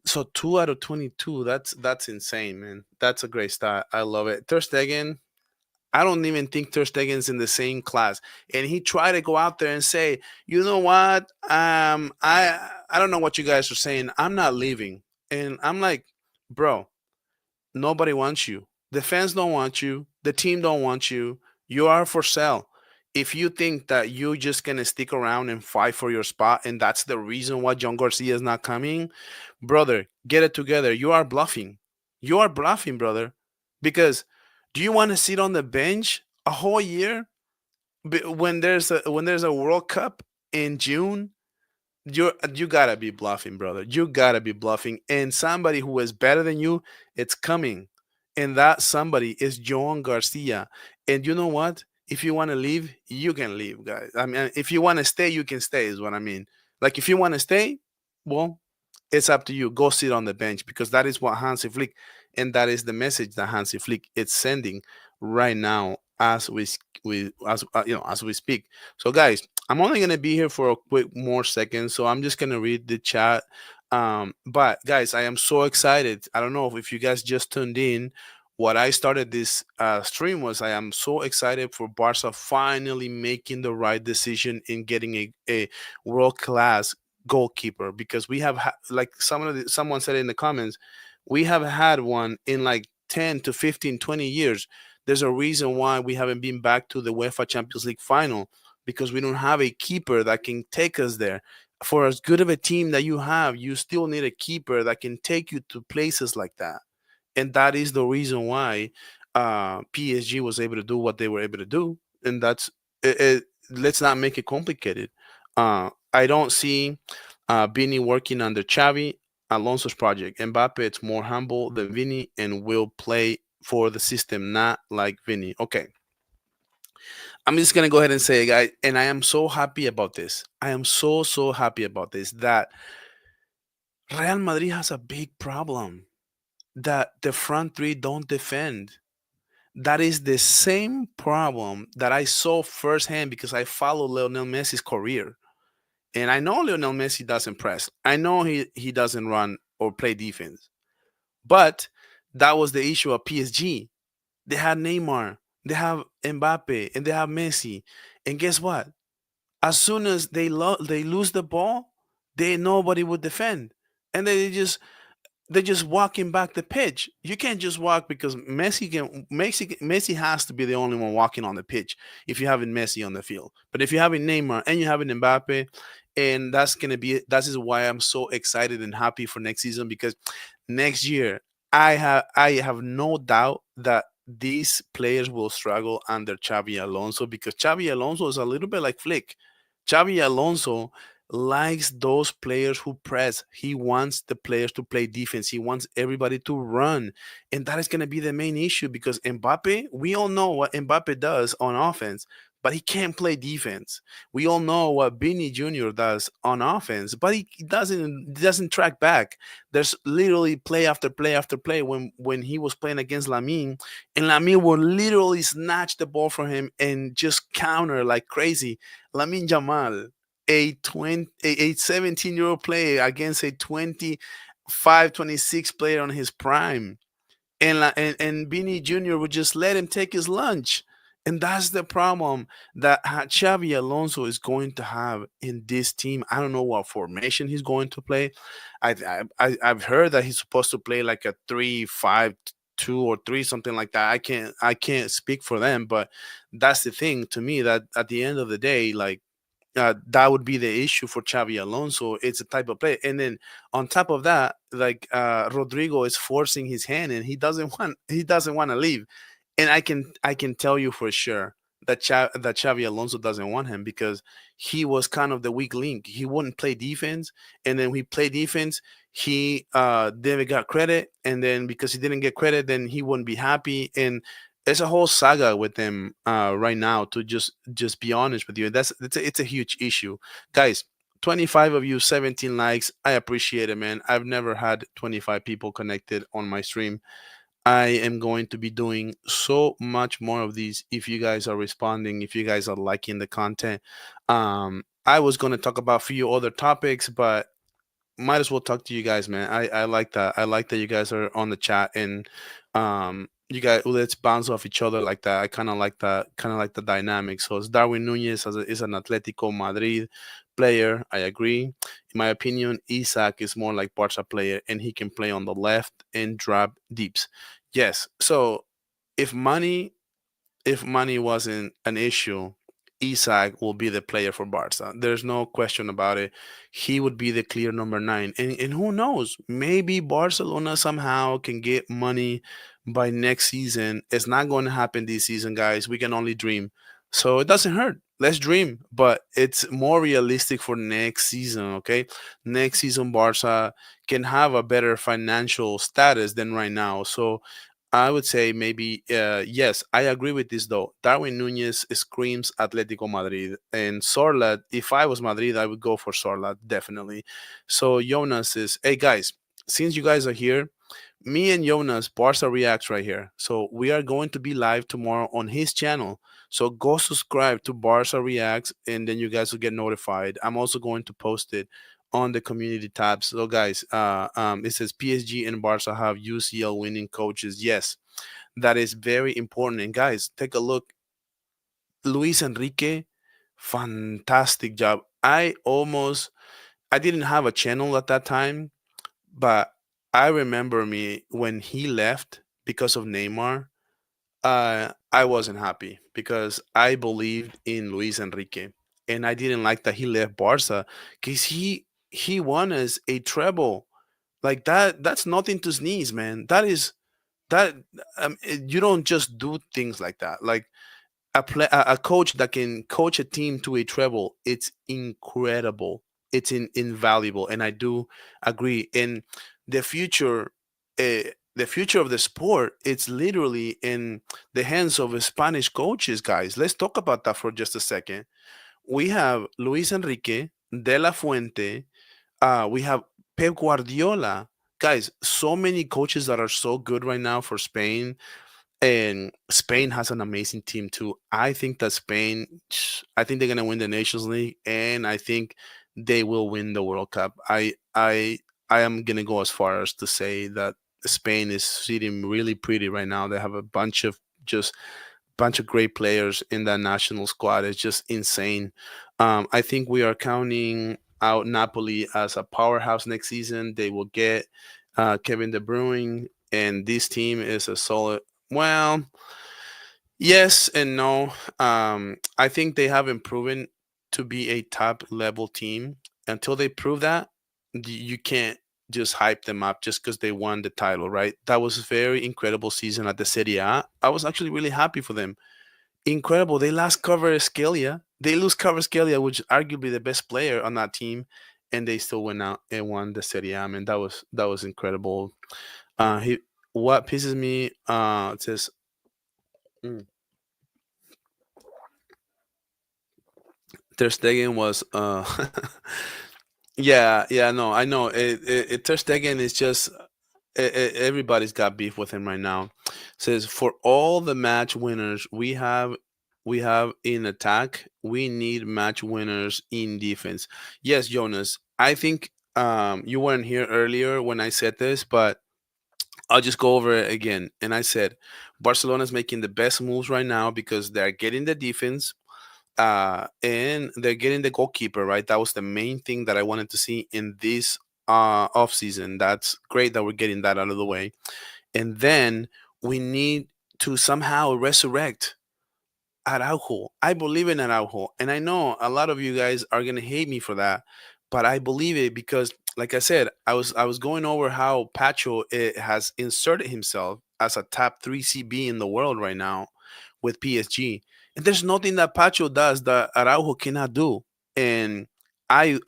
Speaker 1: So 2 out of 22. That's insane, man. That's a great stat. I love it. Ter Stegen, I don't even think Ter Stegen's in the same class. And he tried to go out there and say, you know what? I don't know what you guys are saying. I'm not leaving. And I'm like, bro, nobody wants you. The fans don't want you. The team don't want you. You are for sale. If you think that you're just gonna stick around and fight for your spot, and that's the reason why John Garcia is not coming, brother, get it together. You are bluffing. You are bluffing, brother. Because do you want to sit on the bench a whole year when there's a World Cup in June? You gotta be bluffing, brother. You gotta be bluffing. And somebody who is better than you, it's coming. And that somebody is Joan Garcia. And you know what? If you want to leave, you can leave, guys. I mean, if you want to stay, you can stay, is what I mean. Like, if you want to stay, well, it's up to you. Go sit on the bench because that is what Hansi Flick, and that is the message that Hansi Flick is sending right now as as we speak. So, guys, I'm only gonna be here for a quick more second, so I'm just gonna read the chat. But guys, I am so excited. I don't know if you guys just tuned in. What I started this stream was I am so excited for Barca finally making the right decision in getting a world class goalkeeper because we have like someone said in the comments, we have had one in like 10 to 15, 20 years. There's a reason why we haven't been back to the UEFA Champions League final because we don't have a keeper that can take us there. For as good of a team that you have, you still need a keeper that can take you to places like that. And that is the reason why PSG was able to do what they were able to do. And that's it. Let's not make it complicated. I don't see Vini working under Xavi Alonso's project. Mbappe, it's more humble than Vini and will play for the system, not like Vini. Okay. I'm just gonna go ahead and say it, guys, and I am so happy about this. I am so happy about this that Real Madrid has a big problem that the front three don't defend. That is the same problem that I saw firsthand because I follow Lionel Messi's career. And I know Lionel Messi doesn't press. I know he doesn't run or play defense. But that was the issue of PSG. They had Neymar, they have Mbappe, and they have Messi. And guess what? As soon as they lose the ball, they nobody would defend. And they're just walking back the pitch. You can't just walk because Messi has to be the only one walking on the pitch if you having Messi on the field. But if you having Neymar and you having Mbappe, and that is why I'm so excited and happy for next season because next year I have no doubt that these players will struggle under Xavi Alonso because Xavi Alonso is a little bit like Flick. Xavi Alonso likes those players who press. He wants the players to play defense. He wants everybody to run. And that is going to be the main issue because Mbappe, we all know what Mbappe does on offense, but he can't play defense. We all know what Vinny Jr. does on offense, but he doesn't track back. There's literally play after play after play when he was playing against Lamine, and Lamine will literally snatch the ball from him and just counter like crazy. Lamine Yamal, a 17-year-old player against a 25, 26 player on his prime. And Vinny Jr. would just let him take his lunch. And that's the problem that Xavi Alonso is going to have in this team. I don't know what formation he's going to play. I've heard that he's supposed to play like a 3-5-2 or three, something like that. I can't speak for them, but that's the thing to me that at the end of the day, like that would be the issue for Xavi Alonso. It's a type of play, and then on top of that, like Rodrigo is forcing his hand, and he doesn't want to leave. And I can tell you for sure that Xavi Alonso doesn't want him because he was kind of the weak link. He wouldn't play defense, and then we play defense. He never got credit, and then because he didn't get credit, then he wouldn't be happy. And it's a whole saga with him right now. To just be honest with you, it's a huge issue, guys. 25 of you, 17 likes. I appreciate it, man. I've never had 25 people connected on my stream. I am going to be doing so much more of these if you guys are responding, if you guys are liking the content. I was going to talk about a few other topics, but might as well talk to you guys, man. I like that. I like that you guys are on the chat and you guys let's bounce off each other like that. I kind of like that, kind of like the dynamic. So it's Darwin Nunez is an Atletico Madrid player. I agree. In my opinion, Isaac is more like Barca player, and he can play on the left and drop deeps. Yes. So if money if money wasn't an issue, Isak will be the player for Barca. There's no question about it. He would be the clear number nine. And who knows? Maybe Barcelona somehow can get money by next season. It's not going to happen this season, guys. We can only dream. So it doesn't hurt. Let's dream. But it's more realistic for next season, okay? Next season, Barca can have a better financial status than right now. So I would say maybe yes. I agree with this though. Darwin Nunez screams Atletico Madrid, and Sorlat. If I was Madrid, I would go for Sorlat definitely. So Jonas is, hey guys, since you guys are here, me and Jonas Barca reacts right here. So we are going to be live tomorrow on his channel. So go subscribe to Barca reacts, and then you guys will get notified. I'm also going to post it on the community tab. So guys, it says PSG and Barca have UCL winning coaches. Yes, that is very important. And guys, take a look. Luis Enrique, fantastic job. I didn't have a channel at that time, but I remember me when he left because of Neymar. I wasn't happy because I believed in Luis Enrique, and I didn't like that he left Barca because he won us a treble like that. That's nothing to sneeze, man. That you don't just do things like that. Like a coach that can coach a team to a treble, it's incredible. It's invaluable, and I do agree. And the future, the future of the sport, it's literally in the hands of Spanish coaches, guys. Let's talk about that for just a second. We have Luis Enrique, De La Fuente, we have Pep Guardiola. Guys, so many coaches that are so good right now for Spain, and Spain has an amazing team too. I think that Spain, I think they're gonna win the Nations League, and I think they will win the World Cup. I am gonna go as far as to say that Spain is sitting really pretty right now. They have a bunch of great players in that national squad. It's just insane. I think we are counting out Napoli as a powerhouse next season. They will get Kevin De Bruyne, and this team is a solid. Well, yes and no. I think they haven't proven to be a top level team. Until they prove that, you can't just hype them up just because they won the title, right? That was a very incredible season at the Serie A. I was actually really happy for them. Incredible. They lost cover Scalia. They lose cover Scalia, which is arguably the best player on that team, and they still went out and won the Serie A. Man, that was incredible. He what pisses me it says mm, Ter Stegen was yeah, no, I know Ter Stegen is just everybody's got beef with him right now. Says for all the match winners we have in attack, we need match winners in defense. Yes, Jonas, I think you weren't here earlier when I said this, but I'll just go over it again. And I said Barcelona's making the best moves right now because they're getting the defense and they're getting the goalkeeper, right? That was the main thing that I wanted to see in this off season. That's great that we're getting that out of the way. And then we need to somehow resurrect Araujo. I believe in Araujo. And I know a lot of you guys are gonna hate me for that, but I believe it because like I said, I was going over how Pacho has inserted himself as a top three CB in the world right now with PSG. And there's nothing that Pacho does that Araujo cannot do. And I'm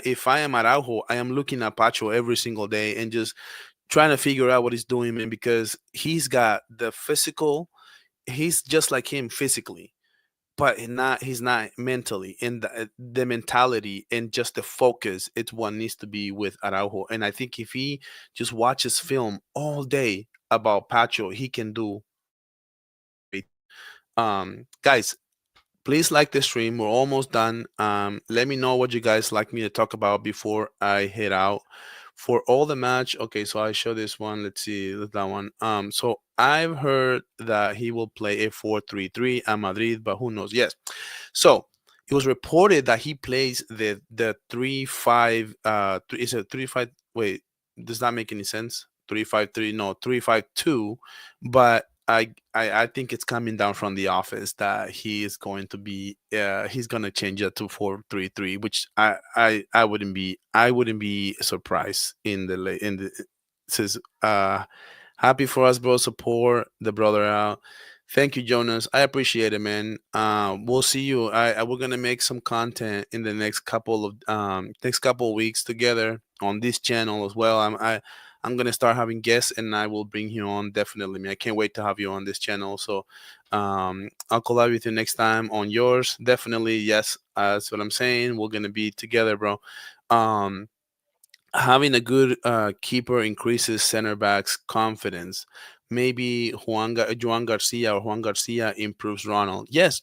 Speaker 1: if I am Araujo, I am looking at Pacho every single day and just trying to figure out what he's doing, man, because he's got the physical. He's just like him physically, but he's not mentally. And the mentality and just the focus, it's what needs to be with Araujo. And I think if he just watches film all day about Pacho, he can do great. Guys, please like the stream. We're almost done. Let me know what you guys like me to talk about before I head out for all the match. Okay, so I show this one. Let's see, that one. So I've heard that he will play a 4-3-3 at Madrid, but who knows? Yes. So it was reported that he plays the 3-5. Is it 3-5? Wait, does that make any sense? 3-5-3? No, 3-5-2. But I think it's coming down from the office that he is going to be he's going to change it to 4-3-3, which I wouldn't be surprised in the says happy for us, bro. Support the brother out. Thank you, Jonas. I appreciate it, man. We'll see you. We're gonna make some content in the next couple of weeks together on this channel as well. I'm gonna start having guests, and I will bring you on definitely. Man, I can't wait to have you on this channel. So, I'll collab with you next time on yours. Definitely, yes. That's what I'm saying. We're gonna be together, bro. Um, Having a good keeper increases center backs' confidence. Maybe Joan Garcia or Juan Garcia improves Ronald. Yes,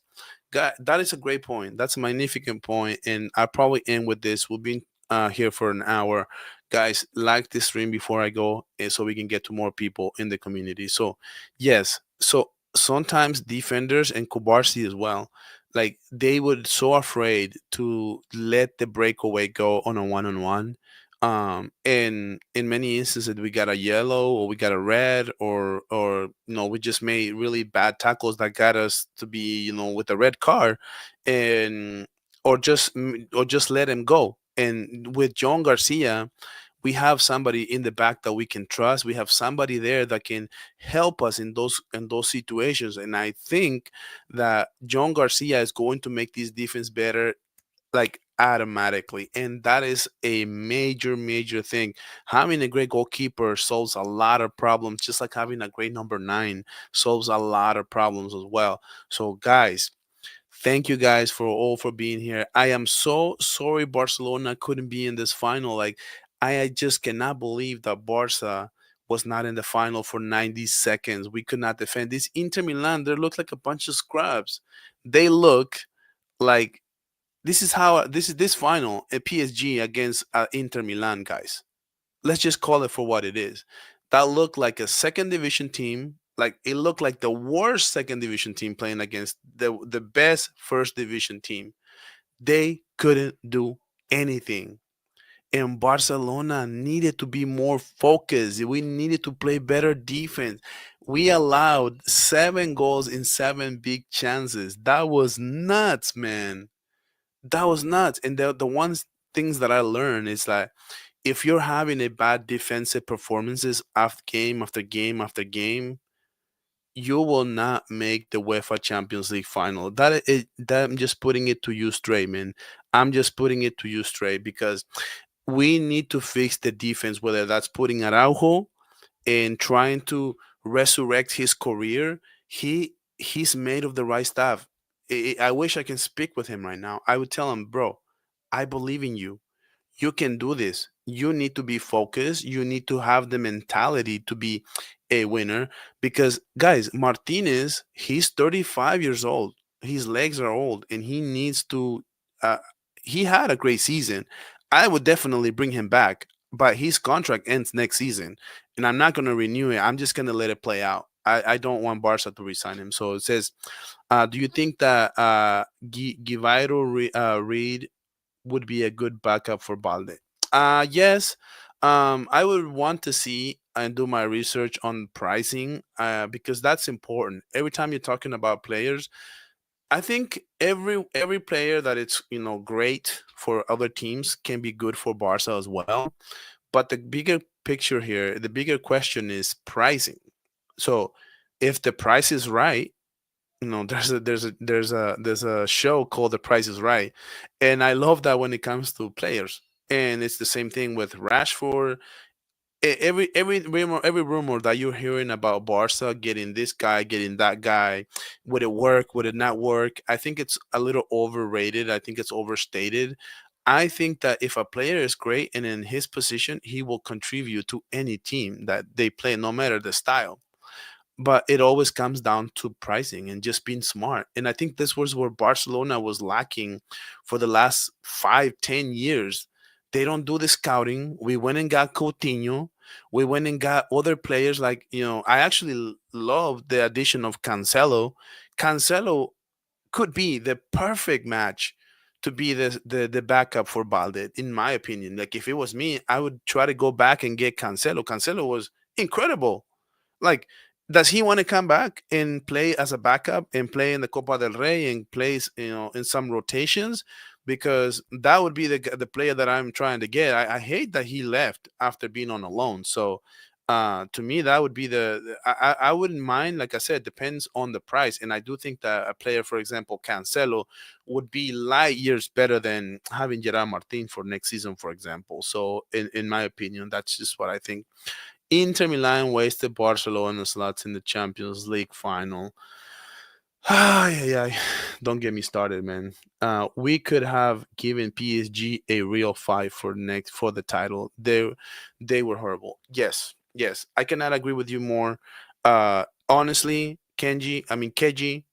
Speaker 1: that is a great point. That's a magnificent point, and I'll probably end with this. We've been here for an hour. Guys, like this stream before I go, so we can get to more people in the community. So, yes, so sometimes defenders and Kubarsi as well, like they would so afraid to let the breakaway go on a one-on-one. And in many instances we got a yellow or we got a red, or we just made really bad tackles that got us to be with a red card, and or just let him go. And with John Garcia, we have somebody in the back that we can trust. We have somebody there that can help us in those situations. And I think that John Garcia is going to make this defense better, like automatically. And that is a major, major thing. Having a great goalkeeper solves a lot of problems, just like having a great number nine solves a lot of problems as well. So, guys, thank you guys for being here. I am so sorry Barcelona couldn't be in this final. Like, I just cannot believe that Barca was not in the final for 90 seconds. We could not defend. This Inter Milan, they look like a bunch of scrubs. They look like this final at PSG against Inter Milan, guys. Let's just call it for what it is. That looked like a second division team. Like, it looked like the worst second division team playing against the best first division team. They couldn't do anything. And Barcelona needed to be more focused. We needed to play better defense. We allowed 7 goals in 7 big chances. That was nuts, man. That was nuts. And the one things that I learned is that if you're having a bad defensive performances after game after game after game, you will not make the UEFA Champions League final. That I'm just putting it to you straight, man. I'm just putting it to you straight, because we need to fix the defense, whether that's putting Araujo and trying to resurrect his career. He's made of the right stuff. I wish I can speak with him right now. I would tell him, bro, I believe in you. You can do this. You need to be focused. You need to have the mentality to be a winner. Because, guys, Martinez, he's 35 years old. His legs are old, and he needs to. Uh, he had a great season. I would definitely bring him back, but his contract ends next season, and I'm not going to renew it. I'm just going to let it play out. I don't want Barca to resign him. So it says, do you think that Reed would be a good backup for Balde? Yes. I would want to see and do my research on pricing, because that's important. Every time you're talking about players, I think every player that it's great for other teams can be good for Barca as well. But the bigger picture here, the bigger question is pricing. So if the price is right, there's a show called The Price is Right, and I love that when it comes to players. And it's the same thing with Rashford. Every rumor that you're hearing about Barca getting this guy, getting that guy, would it work? Would it not work? I think it's a little overrated. I think it's overstated. I think that if a player is great and in his position, he will contribute to any team that they play, no matter the style. But it always comes down to pricing and just being smart. And I think this was where Barcelona was lacking for the last 5, 10 years. They don't do the scouting. We went and got Coutinho. We went and got other players like, I actually love the addition of Cancelo. Cancelo could be the perfect match to be the backup for Balde, in my opinion. Like, if it was me, I would try to go back and get Cancelo. Cancelo was incredible. Like, does he want to come back and play as a backup and play in the Copa del Rey and plays, in some rotations? Because that would be the player that I'm trying to get. I hate that he left after being on a loan. So, to me, that would be I wouldn't mind. Like I said, depends on the price, and I do think that a player, for example, Cancelo, would be light years better than having Gerard Martin for next season, for example. So, in my opinion, that's just what I think. Inter Milan wasted Barcelona slots in the Champions League final. Ay, ay, ay. Don't get me started, man. We could have given PSG a real fight for the title. They were horrible. Yes, yes. I cannot agree with you more. Honestly, Keji,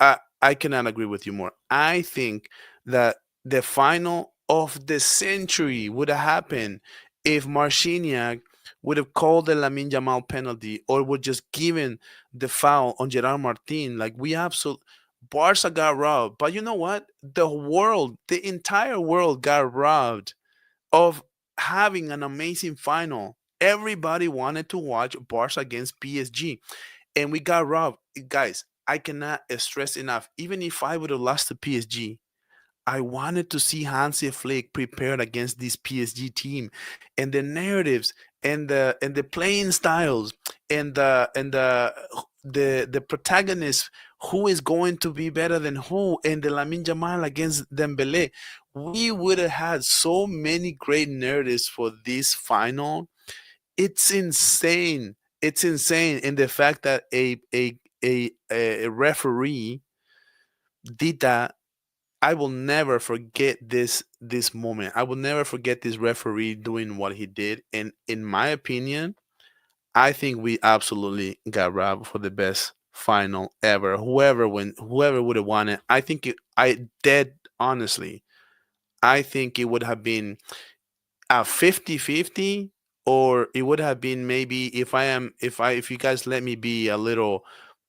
Speaker 1: I cannot agree with you more. I think that the final of the century would have happened if Marciniak would have called the Lamine Yamal penalty, or would just given the foul on Gerard Martin. Like, we absolutely, Barca got robbed. But you know what? The entire world got robbed of having an amazing final. Everybody wanted to watch Barca against PSG, and we got robbed. Guys, I cannot stress enough. Even if I would have lost to PSG, I wanted to see Hansi Flick prepared against this PSG team, and the narratives and the playing styles and the protagonist, who is going to be better than who, and the Lamine Jamal against Dembele. We would have had so many great narratives for this final. It's insane. It's insane, and the fact that a referee did that. I will never forget this moment. I will never forget this referee doing what he did. And in my opinion, I think we absolutely got robbed for the best final ever. Whoever would have won it, I think I dead honestly, I think it would have been a 50-50, or it would have been, maybe, if you guys let me be a little,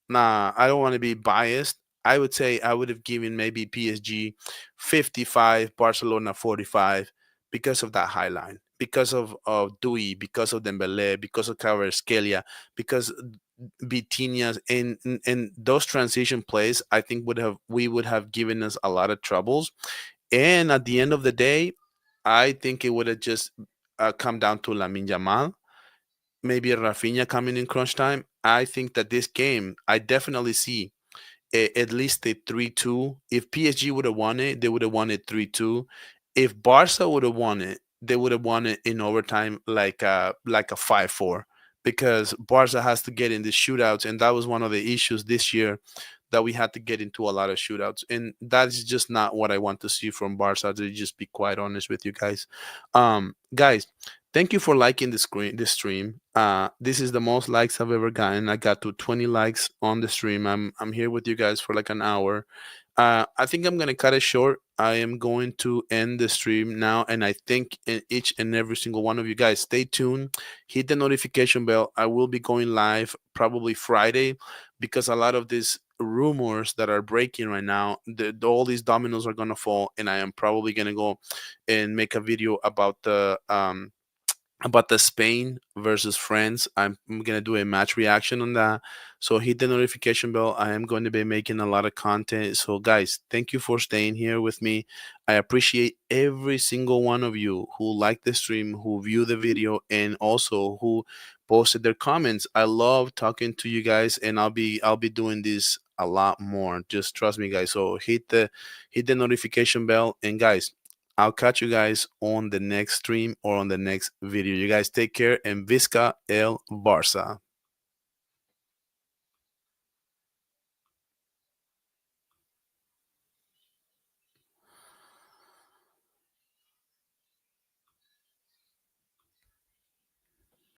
Speaker 1: nah, I don't want to be biased. I would say I would have given maybe PSG 55, Barcelona 45, because of that high line, because of Dewey, because of Dembele, because of Kvaratskhelia, because Vitinha's and those transition plays. I think we would have given us a lot of troubles. And at the end of the day, I think it would have just come down to Lamine Yamal, maybe Rafinha coming in crunch time. I think that this game, I definitely see at least a 3-2. If PSG would have won it, they would have won it 3-2. If Barca would have won it, they would have won it in overtime, like a 5-4, because Barca has to get in the shootouts, and that was one of the issues this year, that we had to get into a lot of shootouts, and that is just not what I want to see from Barca. To just be quite honest with you guys, guys, thank you for liking the stream. This is the most likes I've ever gotten. I got to 20 likes on the stream. I'm here with you guys for like an hour. I think I'm gonna cut it short. I am going to end the stream now, and I think each and every single one of you guys, stay tuned, hit the notification bell. I will be going live probably Friday, because a lot of these rumors that are breaking right now, all these dominoes are gonna fall, and I am probably gonna go and make a video about about the Spain versus France. I'm gonna do a match reaction on that. So hit the notification bell. I am going to be making a lot of content. So guys, thank you for staying here with me. I appreciate every single one of you who liked the stream, who viewed the video, and also who posted their comments. I love talking to you guys, and I'll be doing this a lot more. Just trust me, guys. So hit the notification bell, and guys, I'll catch you guys on the next stream or on the next video. You guys take care and Visca el Barça.